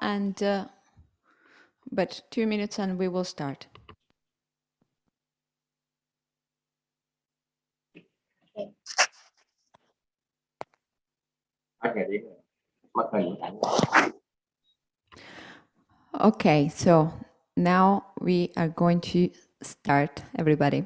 and but 2 minutes and we will start. Okay, so now we are going to start, everybody.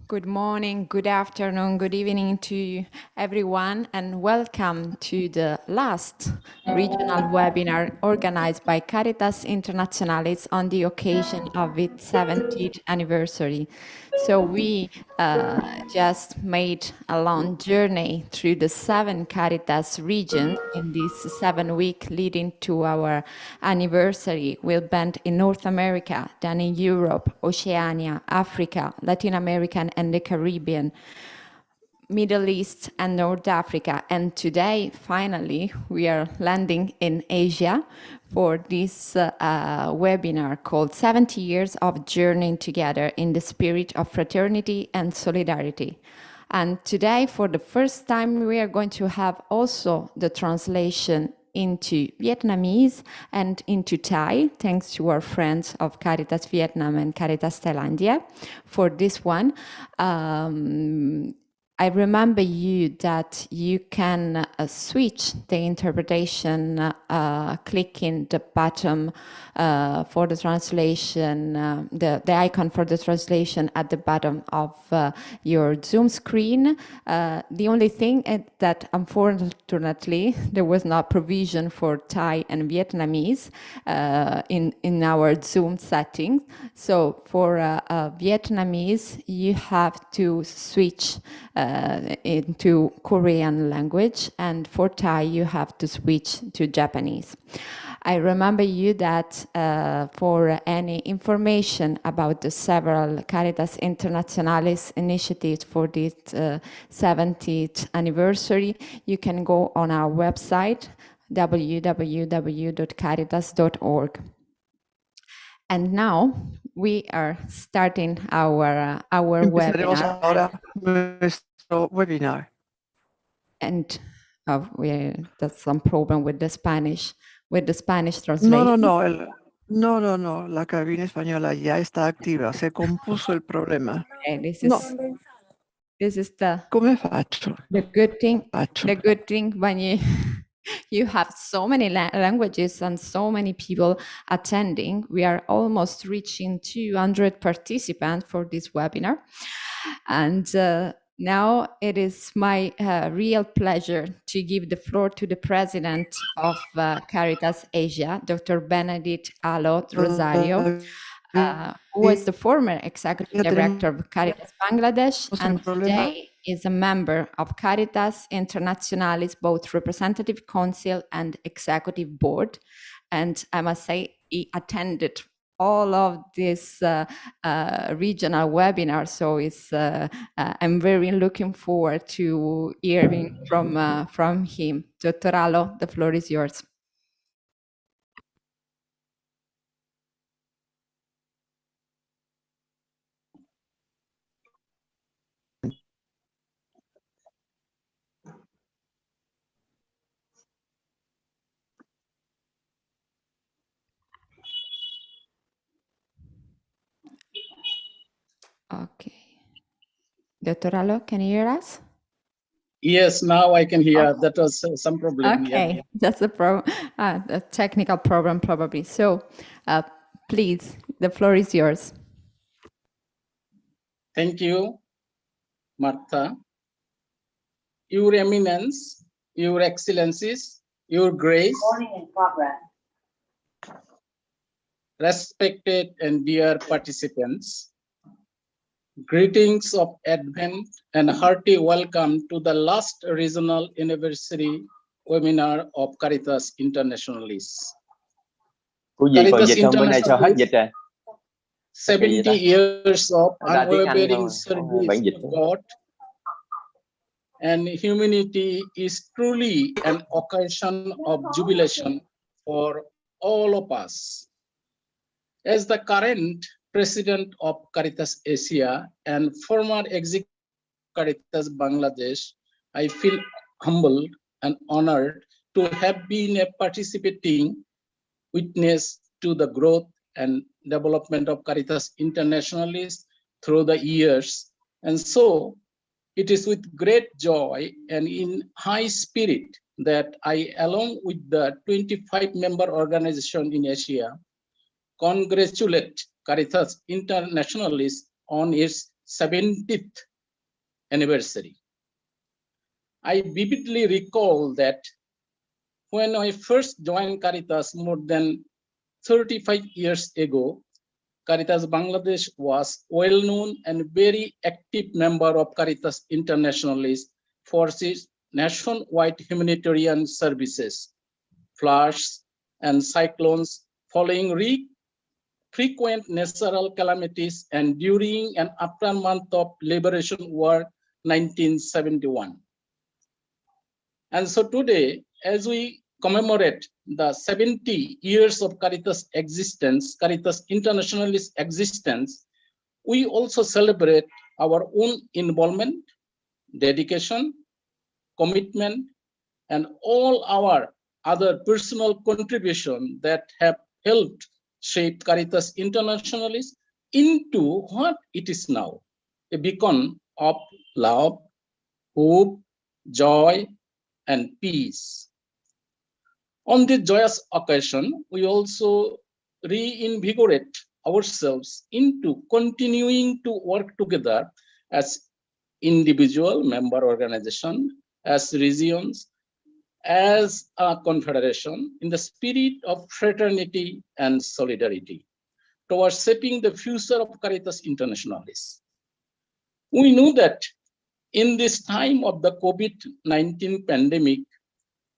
Good morning, good afternoon, good evening to everyone, and welcome to the last regional webinar organized by Caritas Internationalis on the occasion of its 70th anniversary. So we just made a long journey through the 7 Caritas regions in this 7 week leading to our anniversary. We'll bend in North America, then in Europe, Oceania, Africa, Latin America, and the Caribbean, Middle East and North Africa. And today, finally, we are landing in Asia for this webinar called 70 Years of Journeying Together in the Spirit of Fraternity and Solidarity. And today, for the first time, we are going to have also the translation into Vietnamese and into Thai, thanks to our friends of Caritas Vietnam and Caritas Thailandia for this one. I remember you that you can switch the interpretation clicking the button for the translation, the icon for the translation at the bottom of your Zoom screen. The only thing is that unfortunately there was no provision for Thai and Vietnamese in our Zoom settings. So for Vietnamese, you have to switch into Korean language, and for Thai you have to switch to Japanese. I remember you that for any information about the several Caritas Internationalis initiatives for this 70th anniversary, you can go on our website www.caritas.org. And now we are starting our webinar. Ahora nuestro webinar. And that's some problem with the Spanish translation. No, la cabina española ya está activa, se compuso el problema. Okay, this is the Come faccio? The good thing when you have so many languages and so many people attending. We are almost reaching 200 participants for this webinar. And now it is my real pleasure to give the floor to the president of Caritas Asia, Dr. Benedict Alo D'Rozario, who was the former executive director of Caritas Bangladesh and today is a member of Caritas Internationalis, both representative council and executive board. And I must say, he attended all of this regional webinars, so I'm very looking forward to hearing from him. Dr. Alo, the floor is yours. Okay. Dr. Alo, can you hear us? Yes, now I can hear. Oh. That was some problem. Okay, yeah. That's a problem, a technical problem probably. So please, the floor is yours. Thank you, Martha. Your Eminence, Your Excellencies, Your Grace, morning in progress. Respected and dear participants, greetings of Advent and hearty welcome to the last regional anniversary webinar of Caritas Internationalis. Caritas Internationalis, 70 years of unwavering service to God and humanity is truly an occasion of jubilation for all of us. As the current president of Caritas Asia and former executive of Caritas Bangladesh, I feel humbled and honored to have been a participating witness to the growth and development of Caritas Internationalis through the years. And so it is with great joy and in high spirit that I, along with the 25-member organization in Asia, congratulate Caritas Internationalis on its 70th anniversary. I vividly recall that when I first joined Caritas more than 35 years ago, Caritas Bangladesh was well-known and very active member of Caritas Internationalis for its nationwide humanitarian services, floods and cyclones following frequent natural calamities and during and aftermath of Liberation War 1971. And so today, as we commemorate the 70 years of Caritas existence, Caritas Internationalis existence, we also celebrate our own involvement, dedication, commitment, and all our other personal contributions that have helped shape Caritas Internationalis into what it is now, a beacon of love, hope, joy, and peace. On this joyous occasion, we also reinvigorate ourselves into continuing to work together as individual member organization, as regions, as a confederation in the spirit of fraternity and solidarity towards shaping the future of Caritas Internationalis. We know that in this time of the COVID-19 pandemic,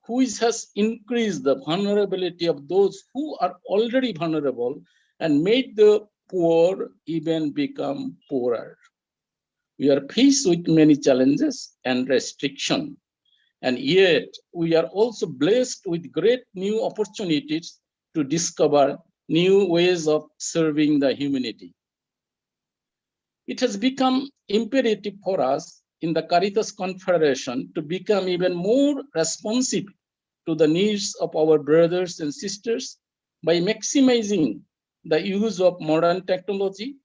which has increased the vulnerability of those who are already vulnerable and made the poor even become poorer. We are faced with many challenges and restrictions, and yet we are also blessed with great new opportunities to discover new ways of serving the humanity. It has become imperative for us in the Caritas Confederation to become even more responsive to the needs of our brothers and sisters by maximizing the use of modern technology,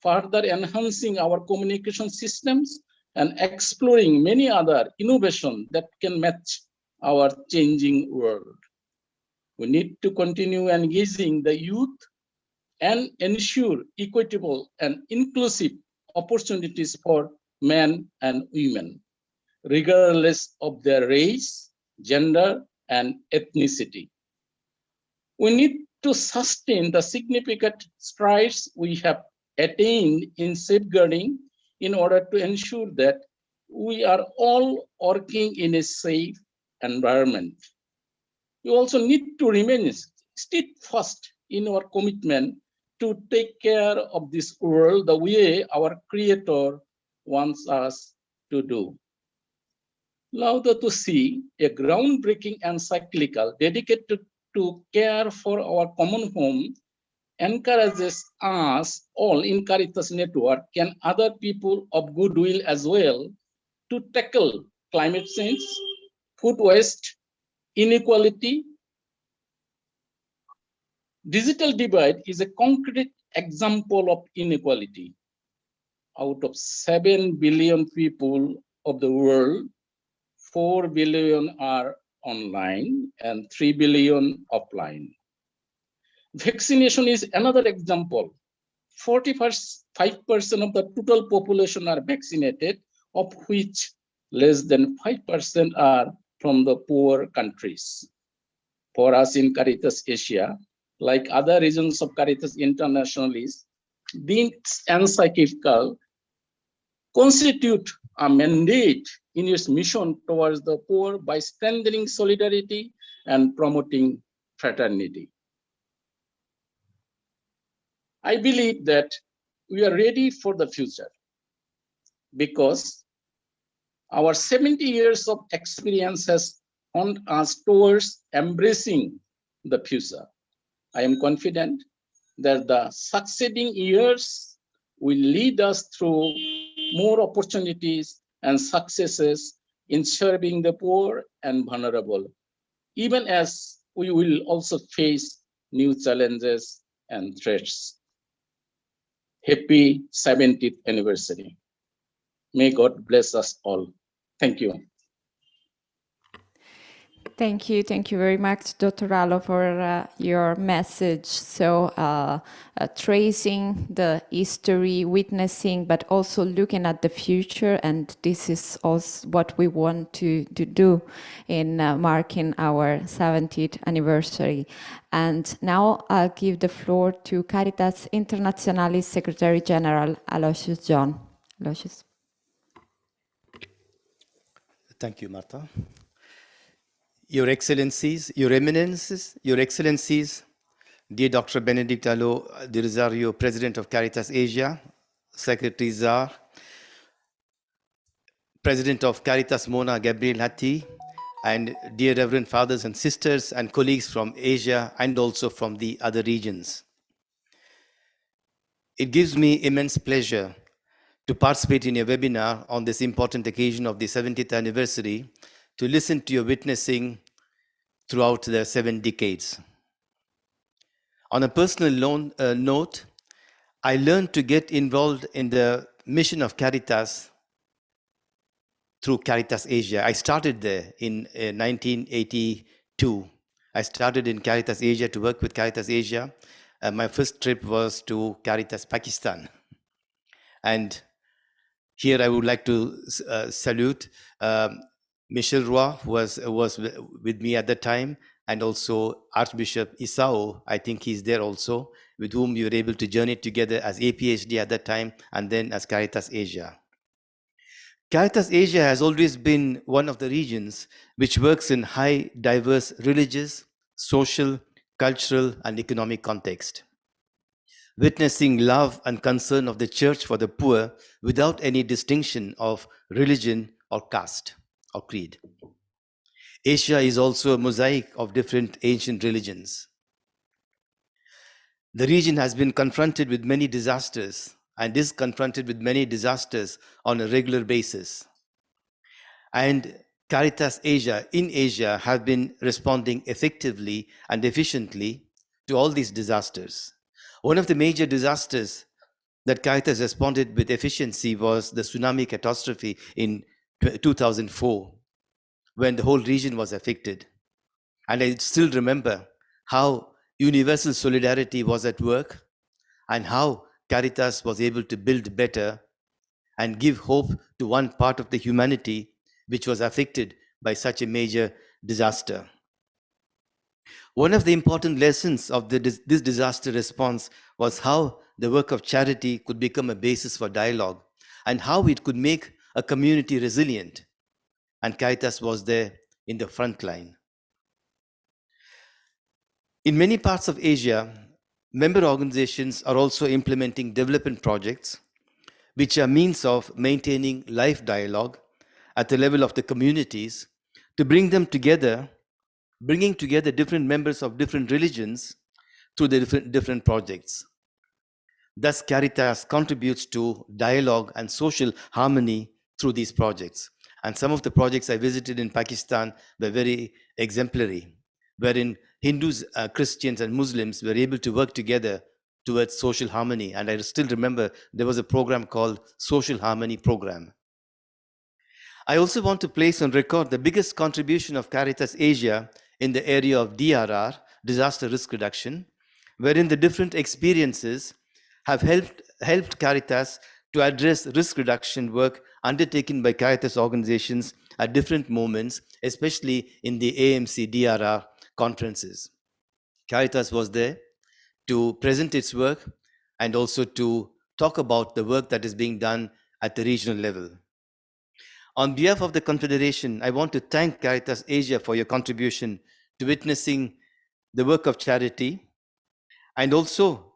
further enhancing our communication systems, and exploring many other innovations that can match our changing world. We need to continue engaging the youth and ensure equitable and inclusive opportunities for men and women, regardless of their race, gender, and ethnicity. We need to sustain the significant strides we have attained in safeguarding in order to ensure that we are all working in a safe environment. We also need to remain steadfast in our commitment to take care of this world the way our Creator wants us to do. Laudato Si, a groundbreaking encyclical dedicated to care for our common home, encourages us all in Caritas Network and other people of goodwill as well to tackle climate change, food waste, inequality. Digital divide is a concrete example of inequality. Out of 7 billion people of the world, 4 billion are online and 3 billion offline. Vaccination is another example. 45% of the total population are vaccinated, of which less than 5% are from the poor countries. For us in Caritas Asia, like other regions of Caritas Internationalis, this encyclical constitute a mandate in its mission towards the poor by strengthening solidarity and promoting fraternity. I believe that we are ready for the future because our 70 years of experience has honed us towards embracing the future. I am confident that the succeeding years will lead us through more opportunities and successes in serving the poor and vulnerable, even as we will also face new challenges and threats. Happy 70th anniversary. May God bless us all. Thank you. Thank you. Thank you very much, Dr. Alo, for your message. So tracing the history, witnessing, but also looking at the future. And this is also what we want to do in marking our 70th anniversary. And now I'll give the floor to Caritas Internationalis Secretary General, Aloysius John. Aloysius. Thank you, Martha. Your Excellencies, Your Eminences, Your Excellencies, dear Dr. Benedict Alo D'Rozario, President of Caritas Asia, Secretary Zar, President of Caritas Mona Gabriel Hatti, and dear Reverend Fathers and Sisters and colleagues from Asia and also from the other regions. It gives me immense pleasure to participate in a webinar on this important occasion of the 70th anniversary, to listen to your witnessing throughout the 7 decades. On a personal note, I learned to get involved in the mission of Caritas through Caritas Asia. I started there in 1982. I started in Caritas Asia to work with Caritas Asia. My first trip was to Caritas Pakistan. And here I would like to salute Michel Roy, who was with me at the time, and also Archbishop Isao, I think he's there also, with whom we were able to journey together as APHD at that time, and then as Caritas Asia. Caritas Asia has always been one of the regions which works in high, diverse religious, social, cultural, and economic context, witnessing love and concern of the church for the poor without any distinction of religion or caste or creed. Asia is also a mosaic of different ancient religions. The region has been confronted with many disasters and is confronted with many disasters on a regular basis. And Caritas Asia in Asia have been responding effectively and efficiently to all these disasters. One of the major disasters that Caritas responded with efficiency was the tsunami catastrophe in 2004, when the whole region was affected. And I still remember how universal solidarity was at work and how Caritas was able to build better and give hope to one part of the humanity which was affected by such a major disaster. One of the important lessons of this disaster response was how the work of charity could become a basis for dialogue and how it could make a community resilient. And Caritas was there in the front line. In many parts of Asia, member organizations are also implementing development projects, which are means of maintaining live dialogue at the level of the communities to bring them together, bringing together different members of different religions through the different projects. Thus, Caritas contributes to dialogue and social harmony through these projects. And some of the projects I visited in Pakistan were very exemplary, wherein Hindus, Christians, and Muslims were able to work together towards social harmony. And I still remember there was a program called Social Harmony Program. I also want to place on record the biggest contribution of Caritas Asia in the area of DRR, disaster risk reduction, wherein the different experiences have helped Caritas to address risk reduction work undertaken by Caritas organizations at different moments, especially in the AMC DRR conferences. Caritas was there to present its work and also to talk about the work that is being done at the regional level. On behalf of the Confederation, I want to thank Caritas Asia for your contribution to witnessing the work of charity and also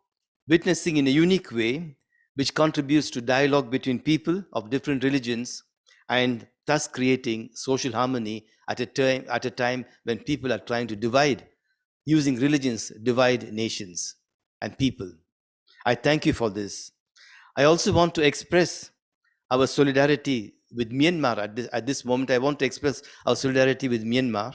witnessing in a unique way, which contributes to dialogue between people of different religions and thus creating social harmony at a time when people are trying to divide, using religions, divide nations and people. I thank you for this. I also want to express our solidarity with Myanmar at this moment. I want to express our solidarity with Myanmar.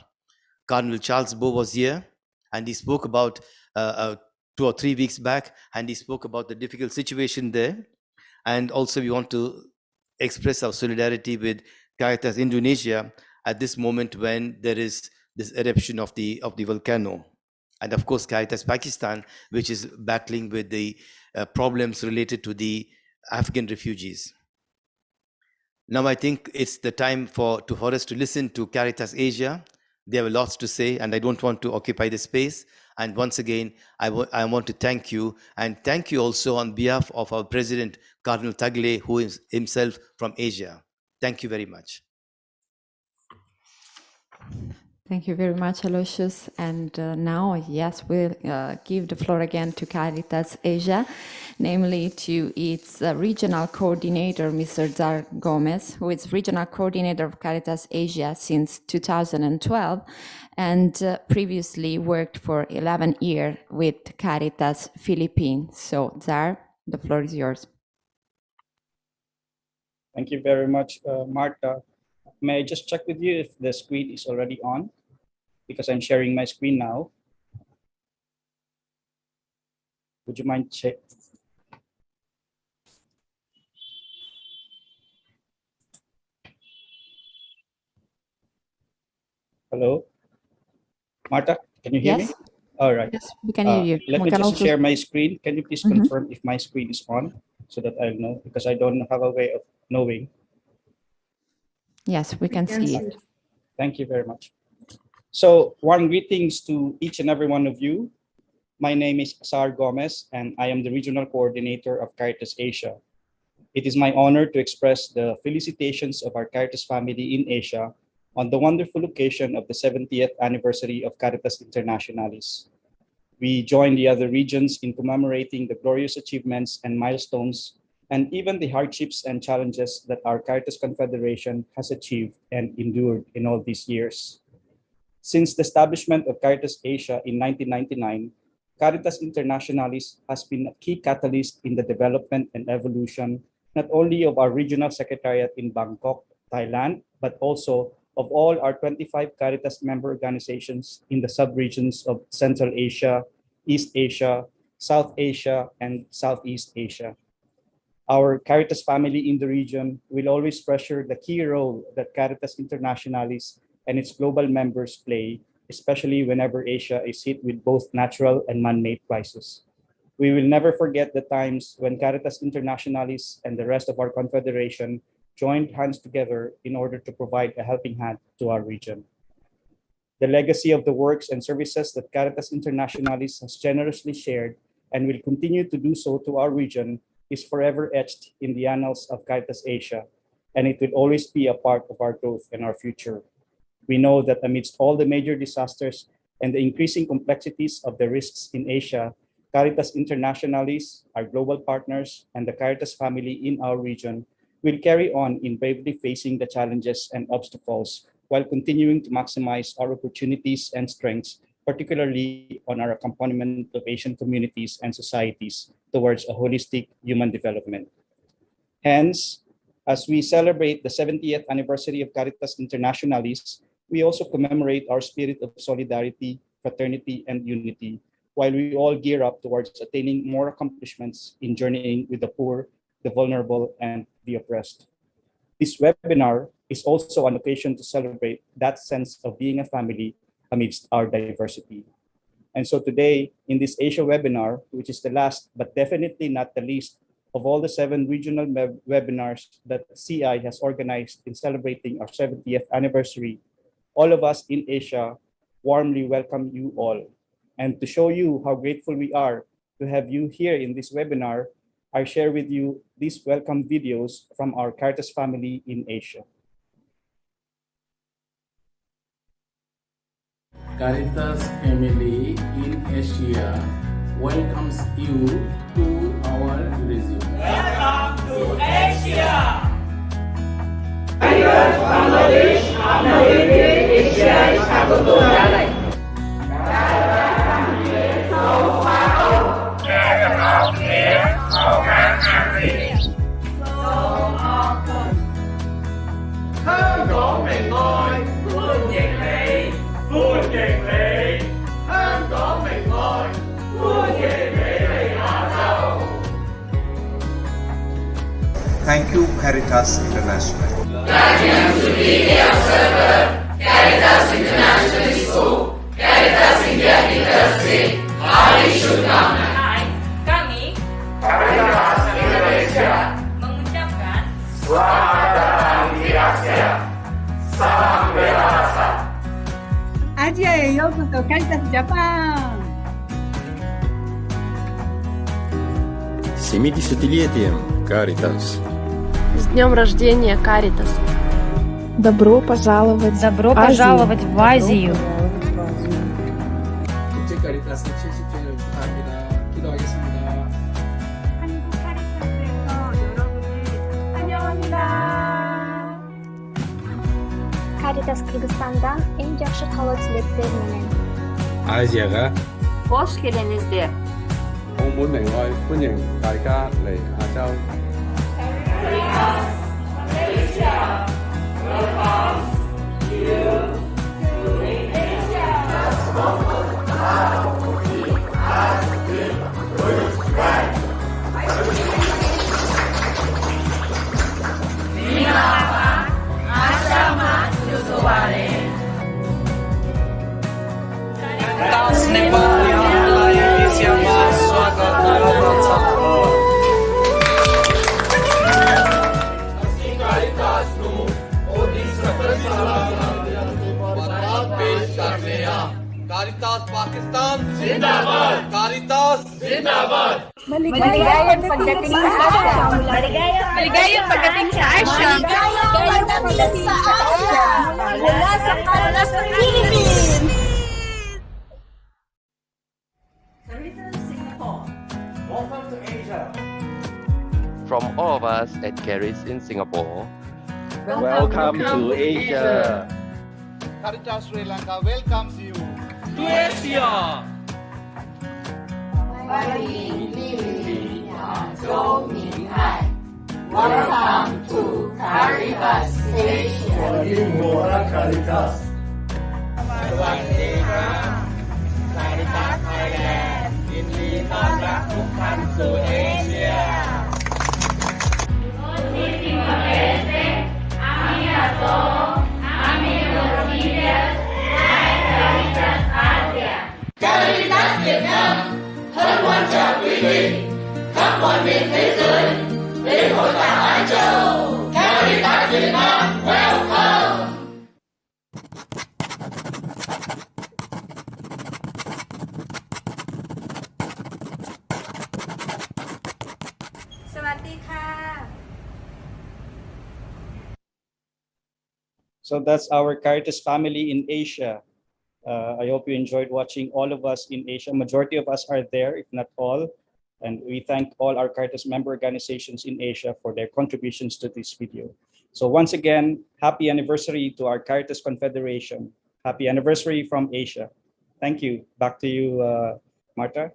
Cardinal Charles Bo was here, and he spoke about 2 or 3 weeks back, and he spoke about the difficult situation there. And also we want to express our solidarity with Caritas Indonesia at this moment when there is this eruption of the volcano. And of course, Caritas Pakistan, which is battling with the problems related to the Afghan refugees. Now I think it's the time for us to listen to Caritas Asia. They have lots to say, and I don't want to occupy the space. And once again, I want to thank you, and thank you also on behalf of our president, Cardinal Tagle, who is himself from Asia. Thank you very much. Thank you very much, Aloysius. And now, yes, we'll give the floor again to Caritas Asia, namely to its regional coordinator, Mr. Zar Gomez, who is regional coordinator of Caritas Asia since 2012, and previously worked for 11 years with Caritas Philippines. So, Zar, the floor is yours. Thank you very much, Marta. May I just check with you if the screen is already on? Because I'm sharing my screen now. Would you mind check? Hello? Marta, can you hear me? All right. Yes, we can hear you. Let me just share my screen. Can you please confirm if my screen is on so that I'll know, because I don't have a way of knowing. Yes, we can see it. Thank you very much. So, warm greetings to each and every one of you. My name is Zar Gomez, and I am the regional coordinator of Caritas Asia. It is my honor to express the felicitations of our Caritas family in Asia on the wonderful occasion of the 70th anniversary of Caritas Internationalis. We join the other regions in commemorating the glorious achievements and milestones, and even the hardships and challenges that our Caritas Confederation has achieved and endured in all these years. Since the establishment of Caritas Asia in 1999, Caritas Internationalis has been a key catalyst in the development and evolution not only of our regional secretariat in Bangkok, Thailand, but also of all our 25 Caritas member organizations in the sub-regions of Central Asia, East Asia, South Asia, and Southeast Asia. Our Caritas family in the region will always treasure the key role that Caritas Internationalis and its global members play, especially whenever Asia is hit with both natural and man-made crises. We will never forget the times when Caritas Internationalis and the rest of our confederation joined hands together in order to provide a helping hand to our region. The legacy of the works and services that Caritas Internationalis has generously shared and will continue to do so to our region is forever etched in the annals of Caritas Asia, and it will always be a part of our growth and our future. We know that amidst all the major disasters and the increasing complexities of the risks in Asia, Caritas Internationalis, our global partners, and the Caritas family in our region will carry on in bravely facing the challenges and obstacles while continuing to maximize our opportunities and strengths, particularly on our accompaniment of Asian communities and societies towards a holistic human development. Hence, as we celebrate the 70th anniversary of Caritas Internationalis, we also commemorate our spirit of solidarity, fraternity, and unity, while we all gear up towards attaining more accomplishments in journeying with the poor, the vulnerable, and the oppressed. This webinar is also an occasion to celebrate that sense of being a family amidst our diversity. And so today, in this Asia webinar, which is the last but definitely not the least of all the 7 regional webinars that CI has organized in celebrating our 70th anniversary, all of us in Asia warmly welcome you all. And to show you how grateful we are to have you here in this webinar, I share with you these welcome videos from our Caritas family in Asia. Caritas family in Asia welcomes you to our region. Welcome to Asia! Caritas Bangladesh, America, Asia, Sahabat. Caritas International. Guardian Supreme Observer, Caritas Internationalis Co, Caritas India Industry, Hari Shubhkamna. Hai, kami Caritas Indonesia mengucapkan selamat datang di Asia. Salam bela rasa. アジアへようこそ、カリタスジャパン。70-летием Caritas. С днем рождения, Caritas! Добро пожаловать в Азию! Caritas Kyrgyzstan'dan en yaxshi havo tileklerini. 아시아가 hoş geldiniz. 澳門明愛，歡迎大家嚟亞洲。Caritas Pakistan Zindabad. Caritas Zindabad. Maligayang pagdating sa Asia. Maligayang pagdating sa Asia. Maligayang pagdating sa Asia. Mula sa Caritas Philippines. Caritas Singapore. Welcome to Asia. From all of us at Caritas in Singapore, Welcome to Asia. Caritas Sri Lanka welcomes you To Asia. Welcome to Caritas Asia. Caritas. Caritas Thailand. ยินดีต้อนรับทุกท่านสู่เอเชีย Caritas Việt Nam hân hoan chào quý vị khắp mọi miền thế giới đến hội thảo Á Châu. Caritas Việt Nam welcome. สวัสดีค่ะ So that's our Caritas family in Asia. I hope you enjoyed watching all of us in Asia. Majority of us are there, if not all. And we thank all our Caritas member organizations in Asia for their contributions to this video. So once again, happy anniversary to our Caritas Confederation. Happy anniversary from Asia. Thank you. Back to you, Marta.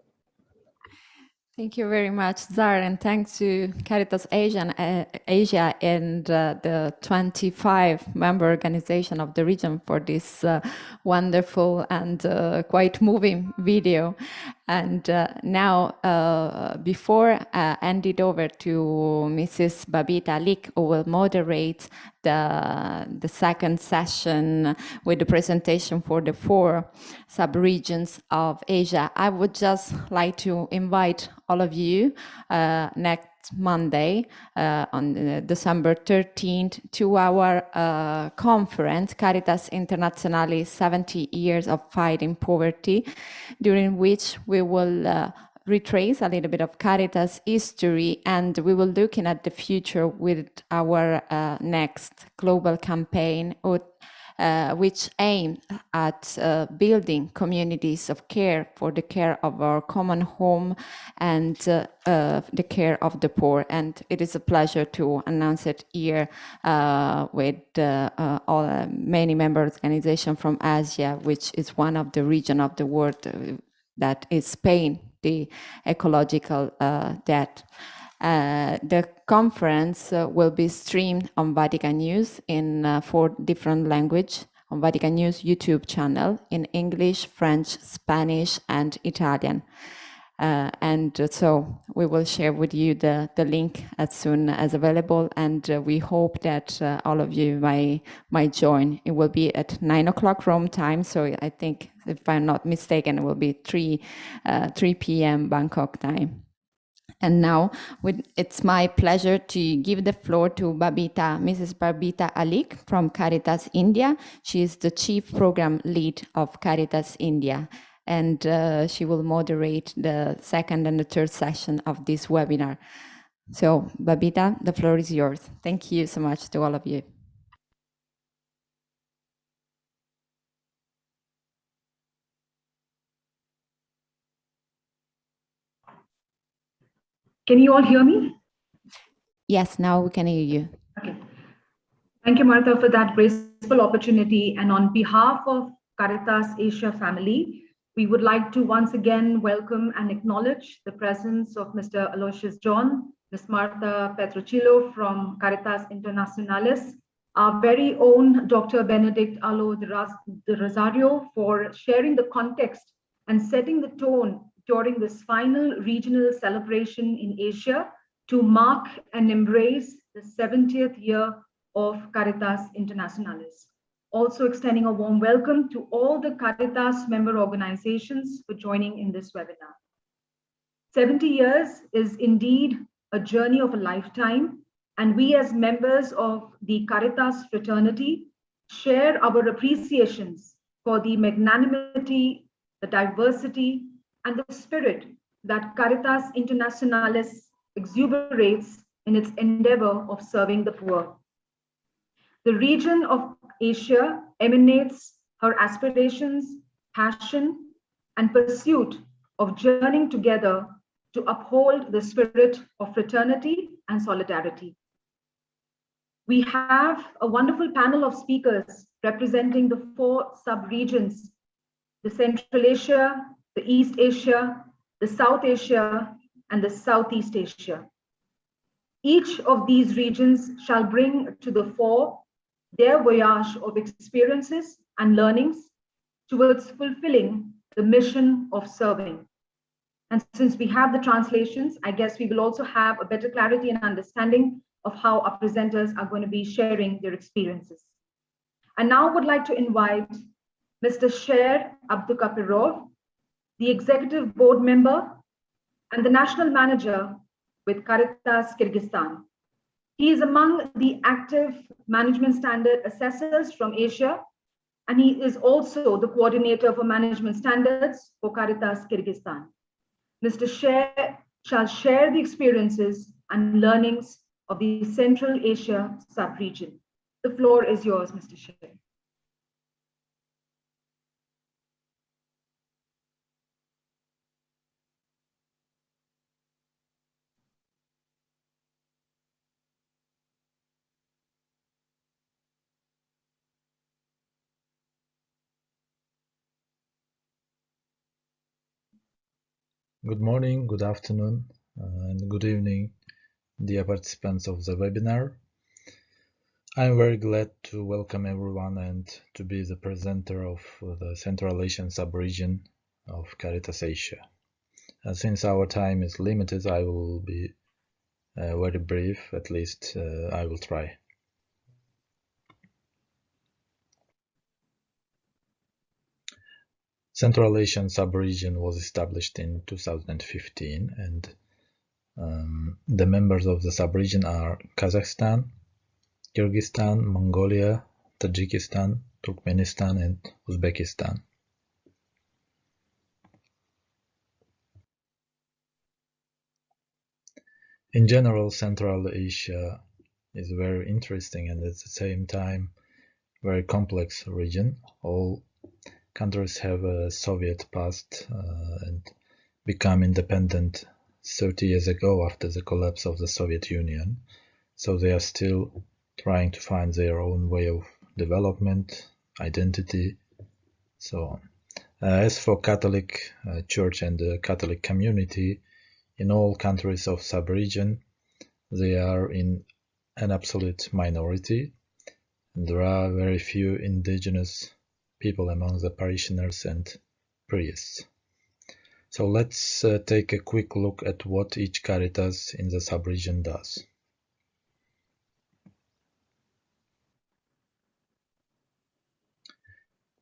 Thank you very much, Zar, and thanks to Caritas Asia and the 25 member organization of the region for this wonderful and quite moving video. And now, before I hand it over to Mrs. Babita Alick, who will moderate the second session with the presentation for the 4 sub-regions of Asia, I would just like to invite all of you next Monday on December 13th to our conference, Caritas Internationalis 70 Years of Fighting Poverty, during which we will retrace a little bit of Caritas history, and we will looking at the future with our next global campaign, which aims at building communities of care for the care of our common home and the care of the poor. And it is a pleasure to announce it here with many member organizations from Asia, which is one of the regions of the world that is paying the ecological debt. The conference will be streamed on Vatican News in 4 different languages on Vatican News YouTube channel in English, French, Spanish, and Italian. So we will share with you the link as soon as available, and we hope that all of you might join. It will be at 9 o'clock Rome time, so I think, if I'm not mistaken, it will be 3 p.m. Bangkok time. And now it's my pleasure to give the floor to Babita, Mrs. Babita Alick from Caritas India. She is the Chief Program Lead of Caritas India, and she will moderate the second and the third session of this webinar. So, Babita, the floor is yours. Thank you so much to all of you. Can you all hear me? Yes, now we can hear you. Okay. Thank you, Martha, for that graceful opportunity. And on behalf of Caritas Asia family, we would like to once again welcome and acknowledge the presence of Mr. Aloysius John, Ms. Martha Petrocillo from Caritas Internationalis, our very own Dr. Benedict Alo D'Rozario for sharing the context and setting the tone during this final regional celebration in Asia to mark and embrace the 70th year of Caritas Internationalis. Also extending a warm welcome to all the Caritas member organizations for joining in this webinar. 70 years is indeed a journey of a lifetime, and we as members of the Caritas fraternity share our appreciations for the magnanimity, the diversity, and the spirit that Caritas Internationalis exuberates in its endeavor of serving the poor. The region of Asia emanates her aspirations, passion, and pursuit of journeying together to uphold the spirit of fraternity and solidarity. We have a wonderful panel of speakers representing the 4 sub-regions: the Central Asia, the East Asia, the South Asia, and the Southeast Asia. Each of these regions shall bring to the fore their voyage of experiences and learnings towards fulfilling the mission of serving. And since we have the translations, I guess we will also have a better clarity and understanding of how our presenters are going to be sharing their experiences. I now would like to invite Mr. Sher Abdugapirov, the Executive Board Member and the National Manager with Caritas Kyrgyzstan. He is among the active management standard assessors from Asia, and he is also the coordinator for management standards for Caritas Kyrgyzstan. Mr. Sher shall share the experiences and learnings of the Central Asia sub-region. The floor is yours, Mr. Sher. Good morning, good afternoon, and good evening, dear participants of the webinar. I'm very glad to welcome everyone and to be the presenter of the Central Asian sub-region of Caritas Asia. Since our time is limited, I will be very brief, at least I will try. Central Asian sub-region was established in 2015, and the members of the sub-region are Kazakhstan, Kyrgyzstan, Mongolia, Tajikistan, Turkmenistan, and Uzbekistan. In general, Central Asia is a very interesting and at the same time very complex region. All countries have a Soviet past and become independent 30 years ago after the collapse of the Soviet Union. So they are still trying to find their own way of development, identity, so on. As for Catholic Church and the Catholic community, in all countries of sub-region, they are in an absolute minority. There are very few indigenous people among the parishioners and priests. So let's take a quick look at what each Caritas in the sub-region does.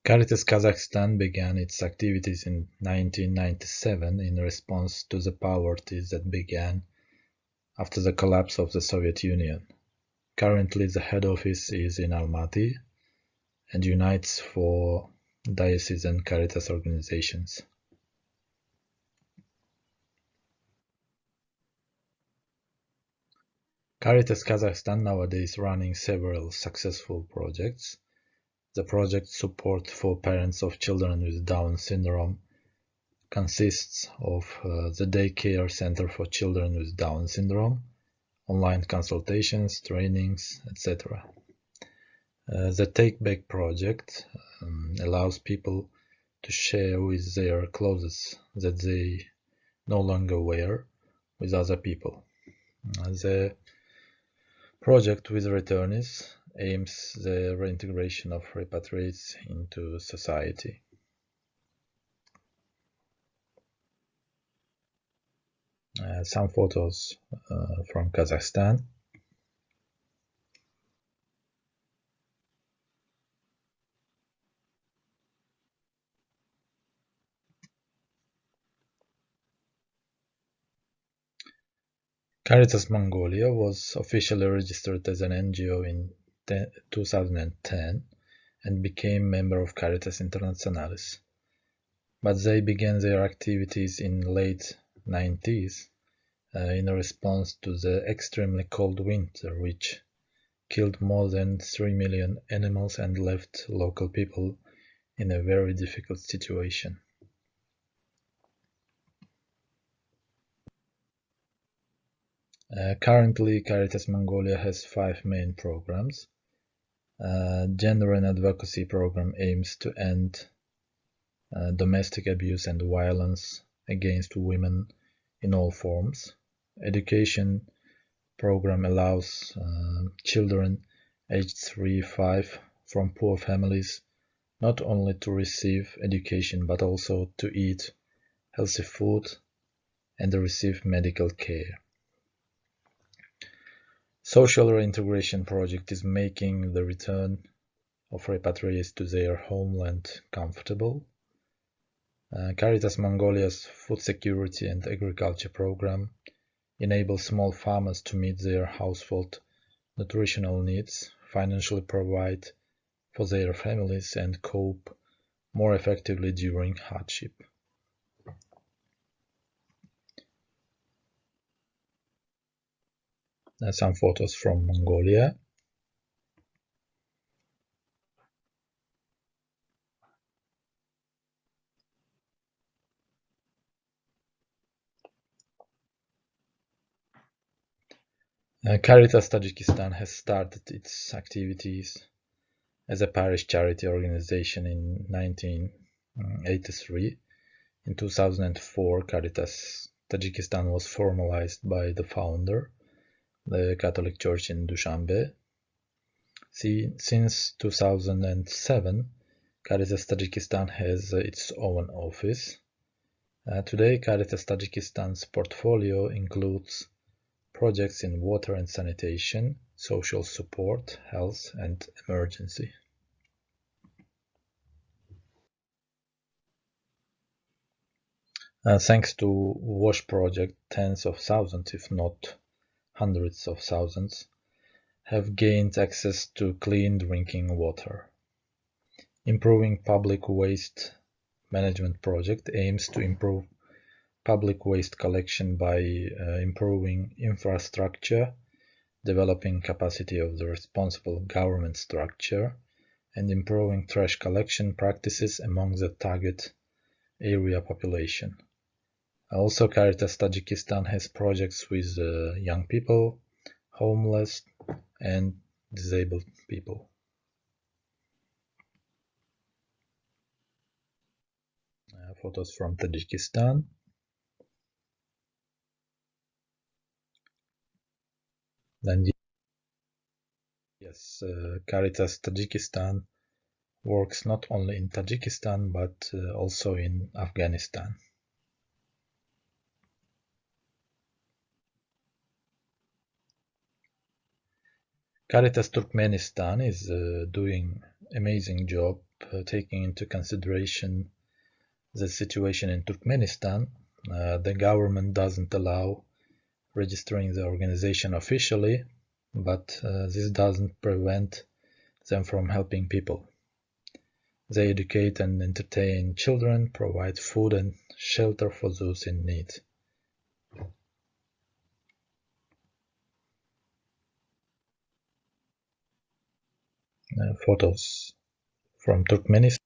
Caritas Kazakhstan began its activities in 1997 in response to the poverty that began after the collapse of the Soviet Union. Currently, the head office is in Almaty and unites 4 diocesan Caritas organizations. Caritas Kazakhstan nowadays running several successful projects. The project support for parents of children with Down syndrome consists of the daycare center for children with Down syndrome, online consultations, trainings, etc. The Take Back project allows people to share with their clothes that they no longer wear with other people. The project with returnees aims the reintegration of repatriates into society. Some photos from Kazakhstan. Caritas Mongolia was officially registered as an NGO in 2010 and became member of Caritas Internationalis. But they began their activities in late 90s in response to the extremely cold winter, which killed more than 3 million animals and left local people in a very difficult situation. Currently, Caritas Mongolia has 5 main programs. Gender and advocacy program aims to end domestic abuse and violence against women in all forms. Education program allows children aged 3-5 from poor families not only to receive education but also to eat healthy food and receive medical care. Social reintegration project is making the return of repatriates to their homeland comfortable. Caritas Mongolia's food security and agriculture program enables small farmers to meet their household nutritional needs, financially provide for their families, and cope more effectively during hardship. Some photos from Mongolia. Caritas Tajikistan has started its activities as a parish charity organization in 1983. In 2004, Caritas Tajikistan was formalized by the founder, the Catholic Church in Dushanbe. Since 2007, Caritas Tajikistan has its own office. Today, Caritas Tajikistan's portfolio includes projects in water and sanitation, social support, health, and emergency. Thanks to WASH project, tens of thousands, if not hundreds of thousands, have gained access to clean drinking water. Improving public waste management project aims to improve public waste collection by improving infrastructure, developing capacity of the responsible government structure, and improving trash collection practices among the target area population. Also, Caritas Tajikistan has projects with young people, homeless, and disabled people. Photos from Tajikistan. And yes, Caritas Tajikistan works not only in Tajikistan but also in Afghanistan. Caritas Turkmenistan is doing amazing job taking into consideration the situation in Turkmenistan. The government doesn't allow registering the organization officially, but this doesn't prevent them from helping people. They educate and entertain children, provide food and shelter for those in need. Photos from Turkmenistan.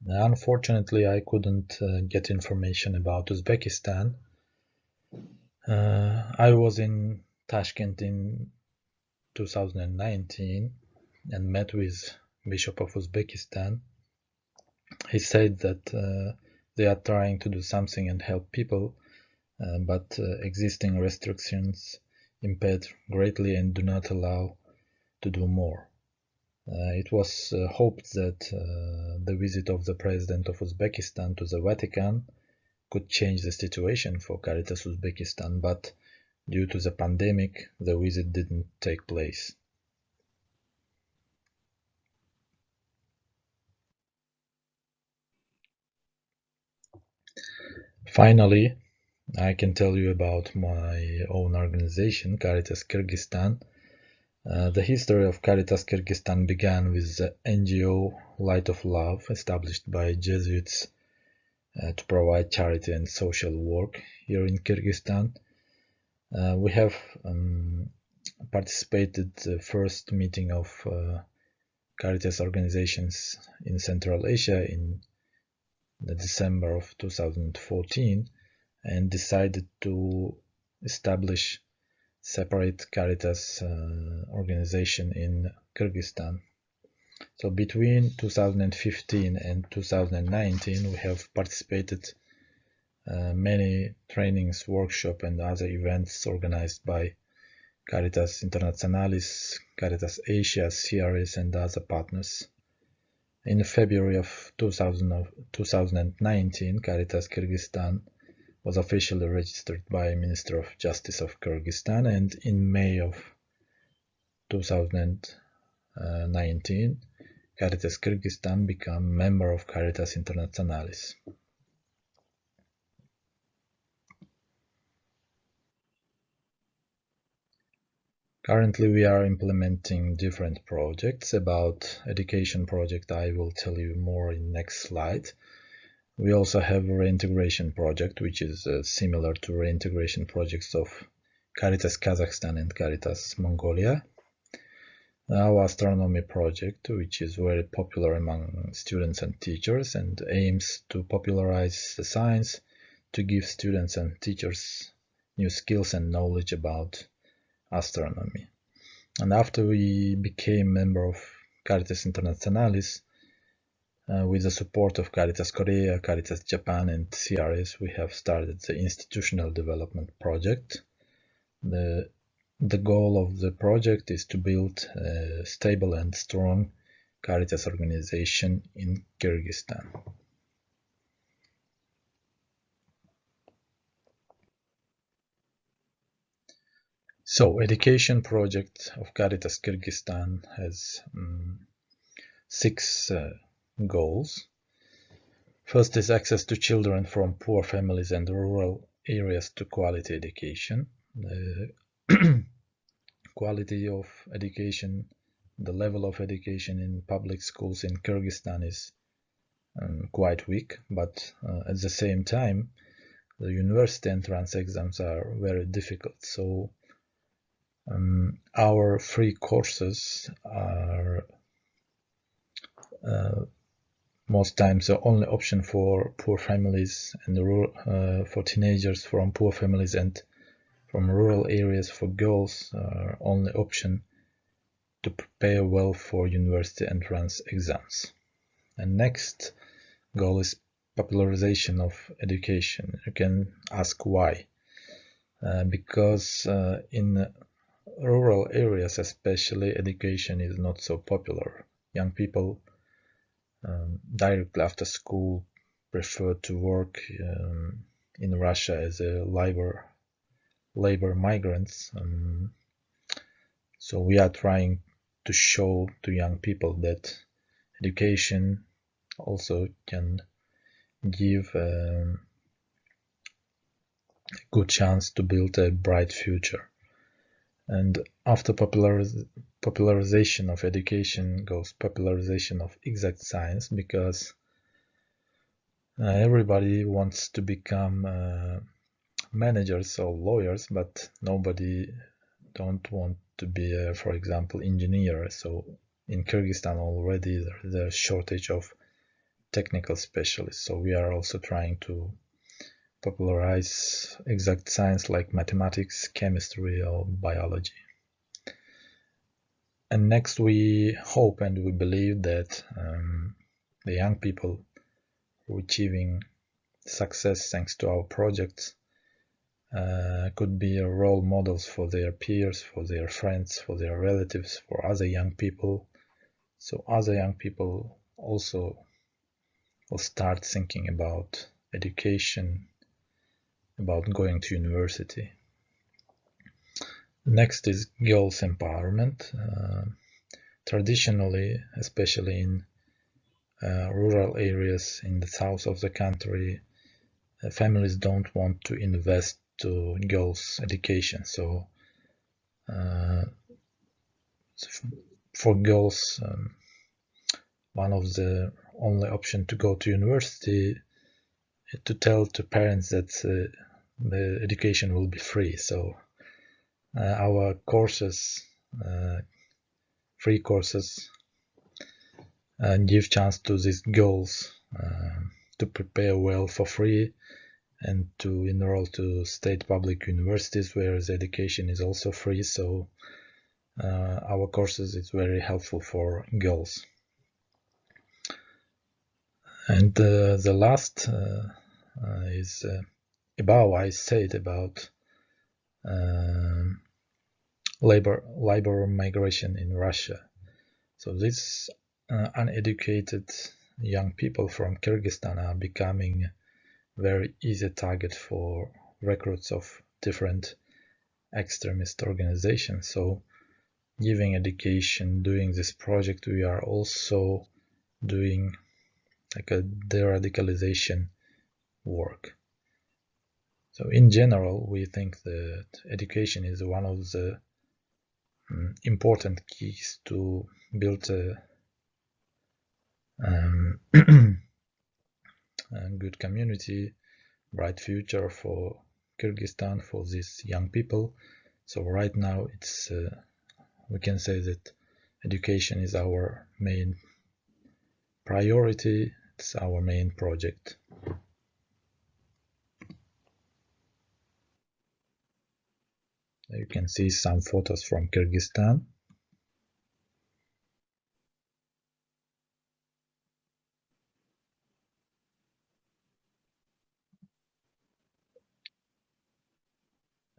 Unfortunately, I couldn't get information about Uzbekistan. I was in Tashkent in 2019 and met with Bishop of Uzbekistan. He said that they are trying to do something and help people, but existing restrictions impede greatly and do not allow to do more. It was hoped that the visit of the President of Uzbekistan to the Vatican could change the situation for Caritas Uzbekistan, but due to the pandemic, the visit didn't take place. Finally, I can tell you about my own organization, Caritas Kyrgyzstan. The history of Caritas Kyrgyzstan began with the NGO Light of Love, established by Jesuits to provide charity and social work here in Kyrgyzstan. We have participated the first meeting of Caritas organizations in Central Asia in December of 2014 and decided to establish separate Caritas organization in Kyrgyzstan. So between 2015 and 2019 we have participated many trainings, workshops and other events organized by Caritas Internationalis, Caritas Asia, CRS and other partners. In February of 2019, Caritas Kyrgyzstan was officially registered by Minister of Justice of Kyrgyzstan, and in May of 2019, Caritas Kyrgyzstan became member of Caritas Internationalis. Currently, we are implementing different projects. About education project, I will tell you more in next slide. We also have a reintegration project, which is similar to reintegration projects of Caritas Kazakhstan and Caritas Mongolia. Our astronomy project, which is very popular among students and teachers and aims to popularize the science, to give students and teachers new skills and knowledge about astronomy. And after we became member of Caritas Internationalis, with the support of Caritas Korea, Caritas Japan and CRS, we have started the institutional development project. The goal of the project is to build a stable and strong Caritas organization in Kyrgyzstan. So, education project of Caritas Kyrgyzstan has 6 goals. First is access to children from poor families and rural areas to quality education. The quality of education, the level of education in public schools in Kyrgyzstan is quite weak, but at the same time, the university entrance exams are very difficult. So our free courses are most times the only option for poor families and for teenagers from poor families and from rural areas. For girls, only option to prepare well for university entrance exams. And next goal is popularization of education. You can ask why. Because in rural areas especially, education is not so popular. Young people directly after school prefer to work in Russia as a labor migrants. So we are trying to show to young people that education also can give a good chance to build a bright future. And after popularization of education goes popularization of exact science, because everybody wants to become managers or lawyers, but nobody don't want to be, for example, engineer. So in Kyrgyzstan already there's a shortage of technical specialists. So we are also trying to popularize exact science like mathematics, chemistry, or biology. And next, we hope and we believe that the young people who are achieving success thanks to our projects could be role models for their peers, for their friends, for their relatives, for other young people. So other young people also will start thinking about education, about going to university. Next is girls' empowerment. Traditionally, especially in rural areas in the south of the country, families don't want to invest to girls' education. So for girls, one of the only option to go to university is to tell to parents that the education will be free. So our courses, free courses, give chance to these girls to prepare well for free and to enroll to state public universities where the education is also free. So our courses is very helpful for girls. And the last is above I said about labor migration in Russia. So these uneducated young people from Kyrgyzstan are becoming very easy target for recruits of different extremist organizations. So giving education, doing this project, we are also doing like a de-radicalization work. So in general, we think that education is one of the important keys to build a good community, bright future for Kyrgyzstan, for these young people. So right now it's we can say that education is our main priority, it's our main project. You can see some photos from Kyrgyzstan.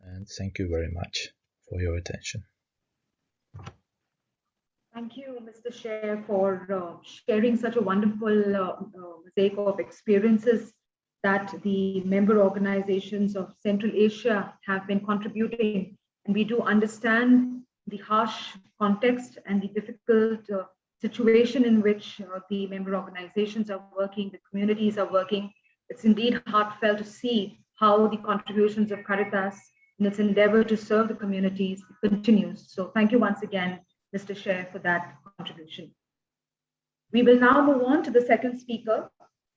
And thank you very much for your attention. Thank you, Mr. Sher, for sharing such a wonderful mosaic of experiences that the member organizations of Central Asia have been contributing. And we do understand the harsh context and the difficult situation in which the member organizations are working, the communities are working. It's indeed heartfelt to see how the contributions of Caritas in its endeavor to serve the communities continues. So thank you once again, Mr. Sher, for that contribution. We will now move on to the second speaker,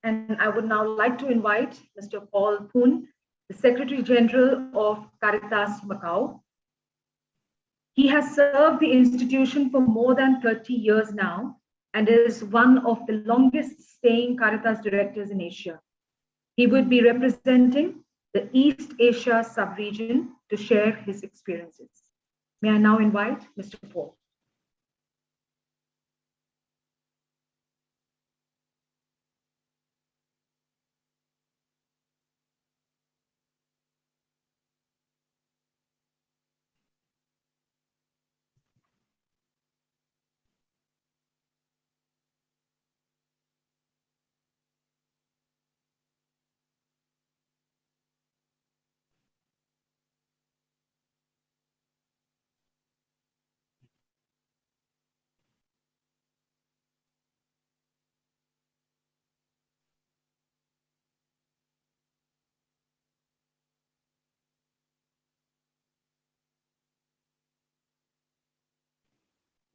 and I would now like to invite Mr. Paul Poon, the Secretary General of Caritas Macau. He has served the institution for more than 30 years now and is one of the longest staying Caritas directors in Asia. He would be representing the East Asia sub-region to share his experiences. May I now invite Mr. Paul.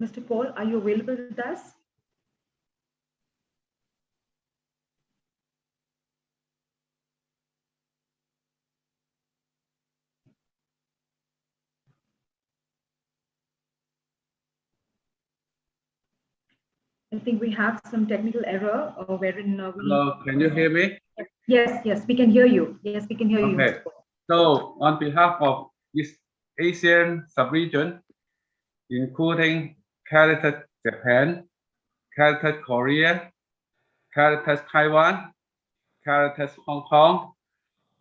Mr. Paul, are you available with us? I think we have some technical error wherein Hello, can you hear me? Yes, we can hear you. Yes, we can hear you. Okay. So on behalf of East Asian sub-region, including Caritas Japan, Caritas Korea, Caritas Taiwan, Caritas Hong Kong,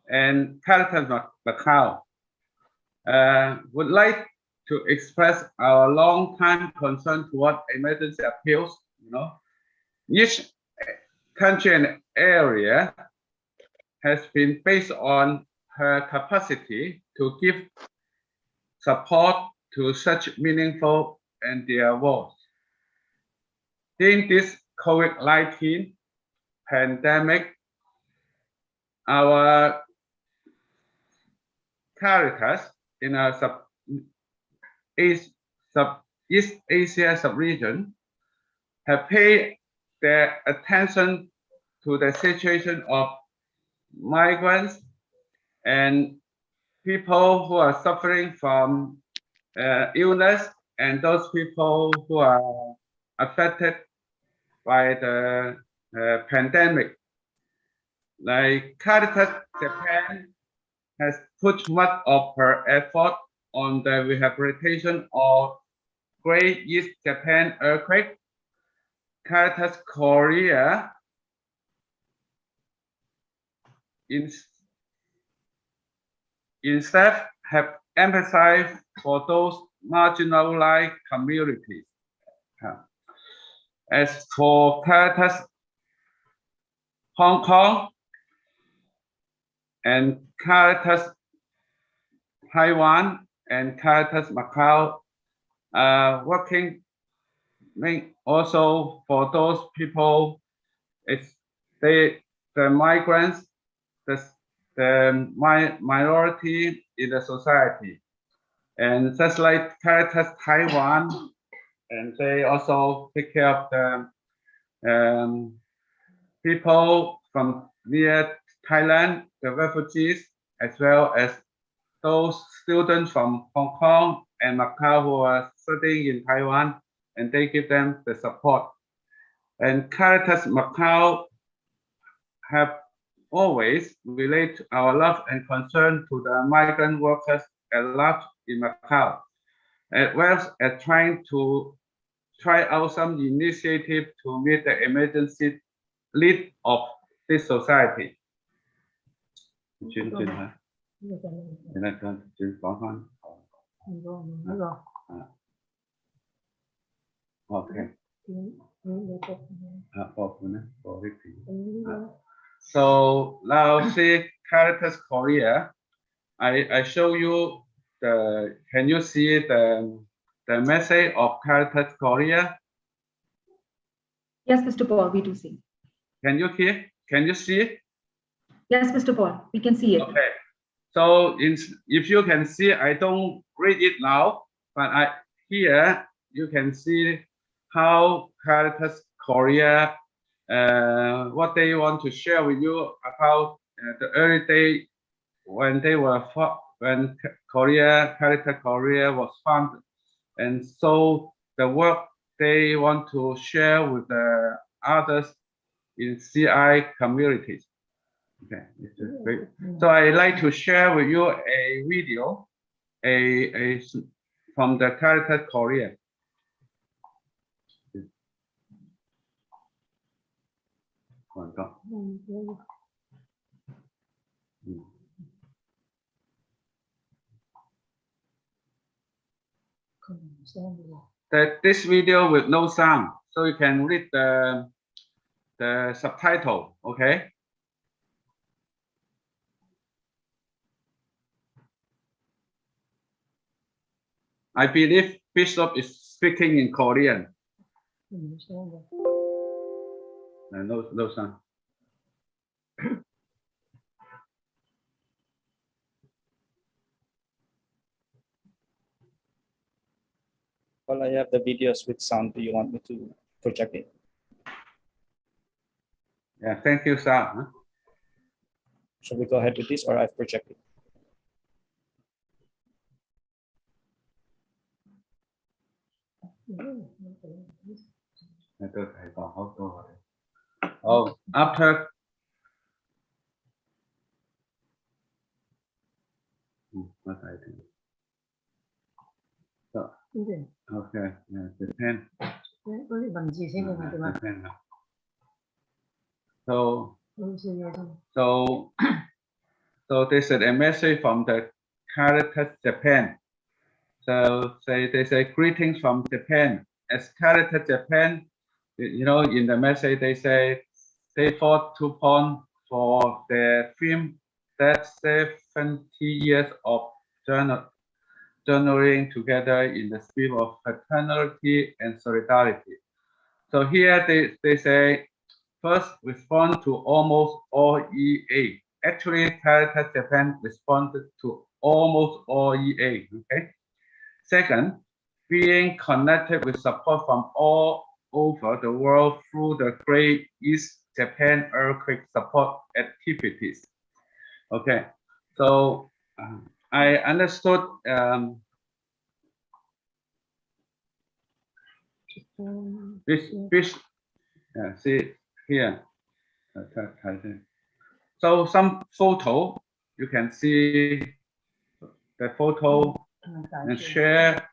and Caritas Macau, would like to express our long-time concern toward emergency appeals. Each country and area has been based on her capacity to give support to such meaningful endeavors. During this COVID-19 pandemic, our Caritas in our East Asia sub-region have paid their attention to the situation of migrants and people who are suffering from illness and those people who are affected by the pandemic. Like Caritas Japan has put much of her effort on the rehabilitation of Great East Japan earthquake. Caritas Korea instead have emphasized for those marginalized communities. As for Caritas Hong Kong and Caritas Taiwan and Caritas Macau are working also for those people. The migrants, the minority in the society, and just like Caritas Taiwan, and they also take care of the people from near Thailand, the refugees, as well as those students from Hong Kong and Macau who are studying in Taiwan, and they give them the support. And Caritas Macau have always relayed our love and concern to the migrant workers at large in Macau, as well as trying to try out some initiative to meet the emergency need of this society. Okay. So now see Caritas Korea. I show you the. Can you see the message of Caritas Korea? Yes, Mr. Paul, we do see. Can you hear? Can you see it? Yes, Mr. Paul, we can see it. Okay. So if you can see, I don't read it now, but here you can see how Caritas Korea, what they want to share with you about the early day when they were when Caritas Korea was founded, and so the work they want to share with the others in CI communities. Okay, this is great. So I'd like to share with you a video, from the Caritas Korea. This video with no sound, so you can read the subtitle. Okay. I believe Bishop is speaking in Korean. No sound. While I have the videos with sound, do you want me to project it? Yeah, thank you, sir. Shall we go ahead with this, or I've projected? Oh, after what I do? So, okay, yeah, depend. Depend. So they said a message from the Caritas Japan. So they say greetings from Japan. As Caritas Japan, you know, in the message they say they fought to pond for their film that 70 years of journeying together in the spirit of fraternity and solidarity. So here they say first respond to almost all EA. Actually, Caritas Japan responded to almost all EA. Okay. Second, being connected with support from all over the world through the Great East Japan Earthquake Support Activities. Okay, so I understood this see here. So some photo, you can see the photo and share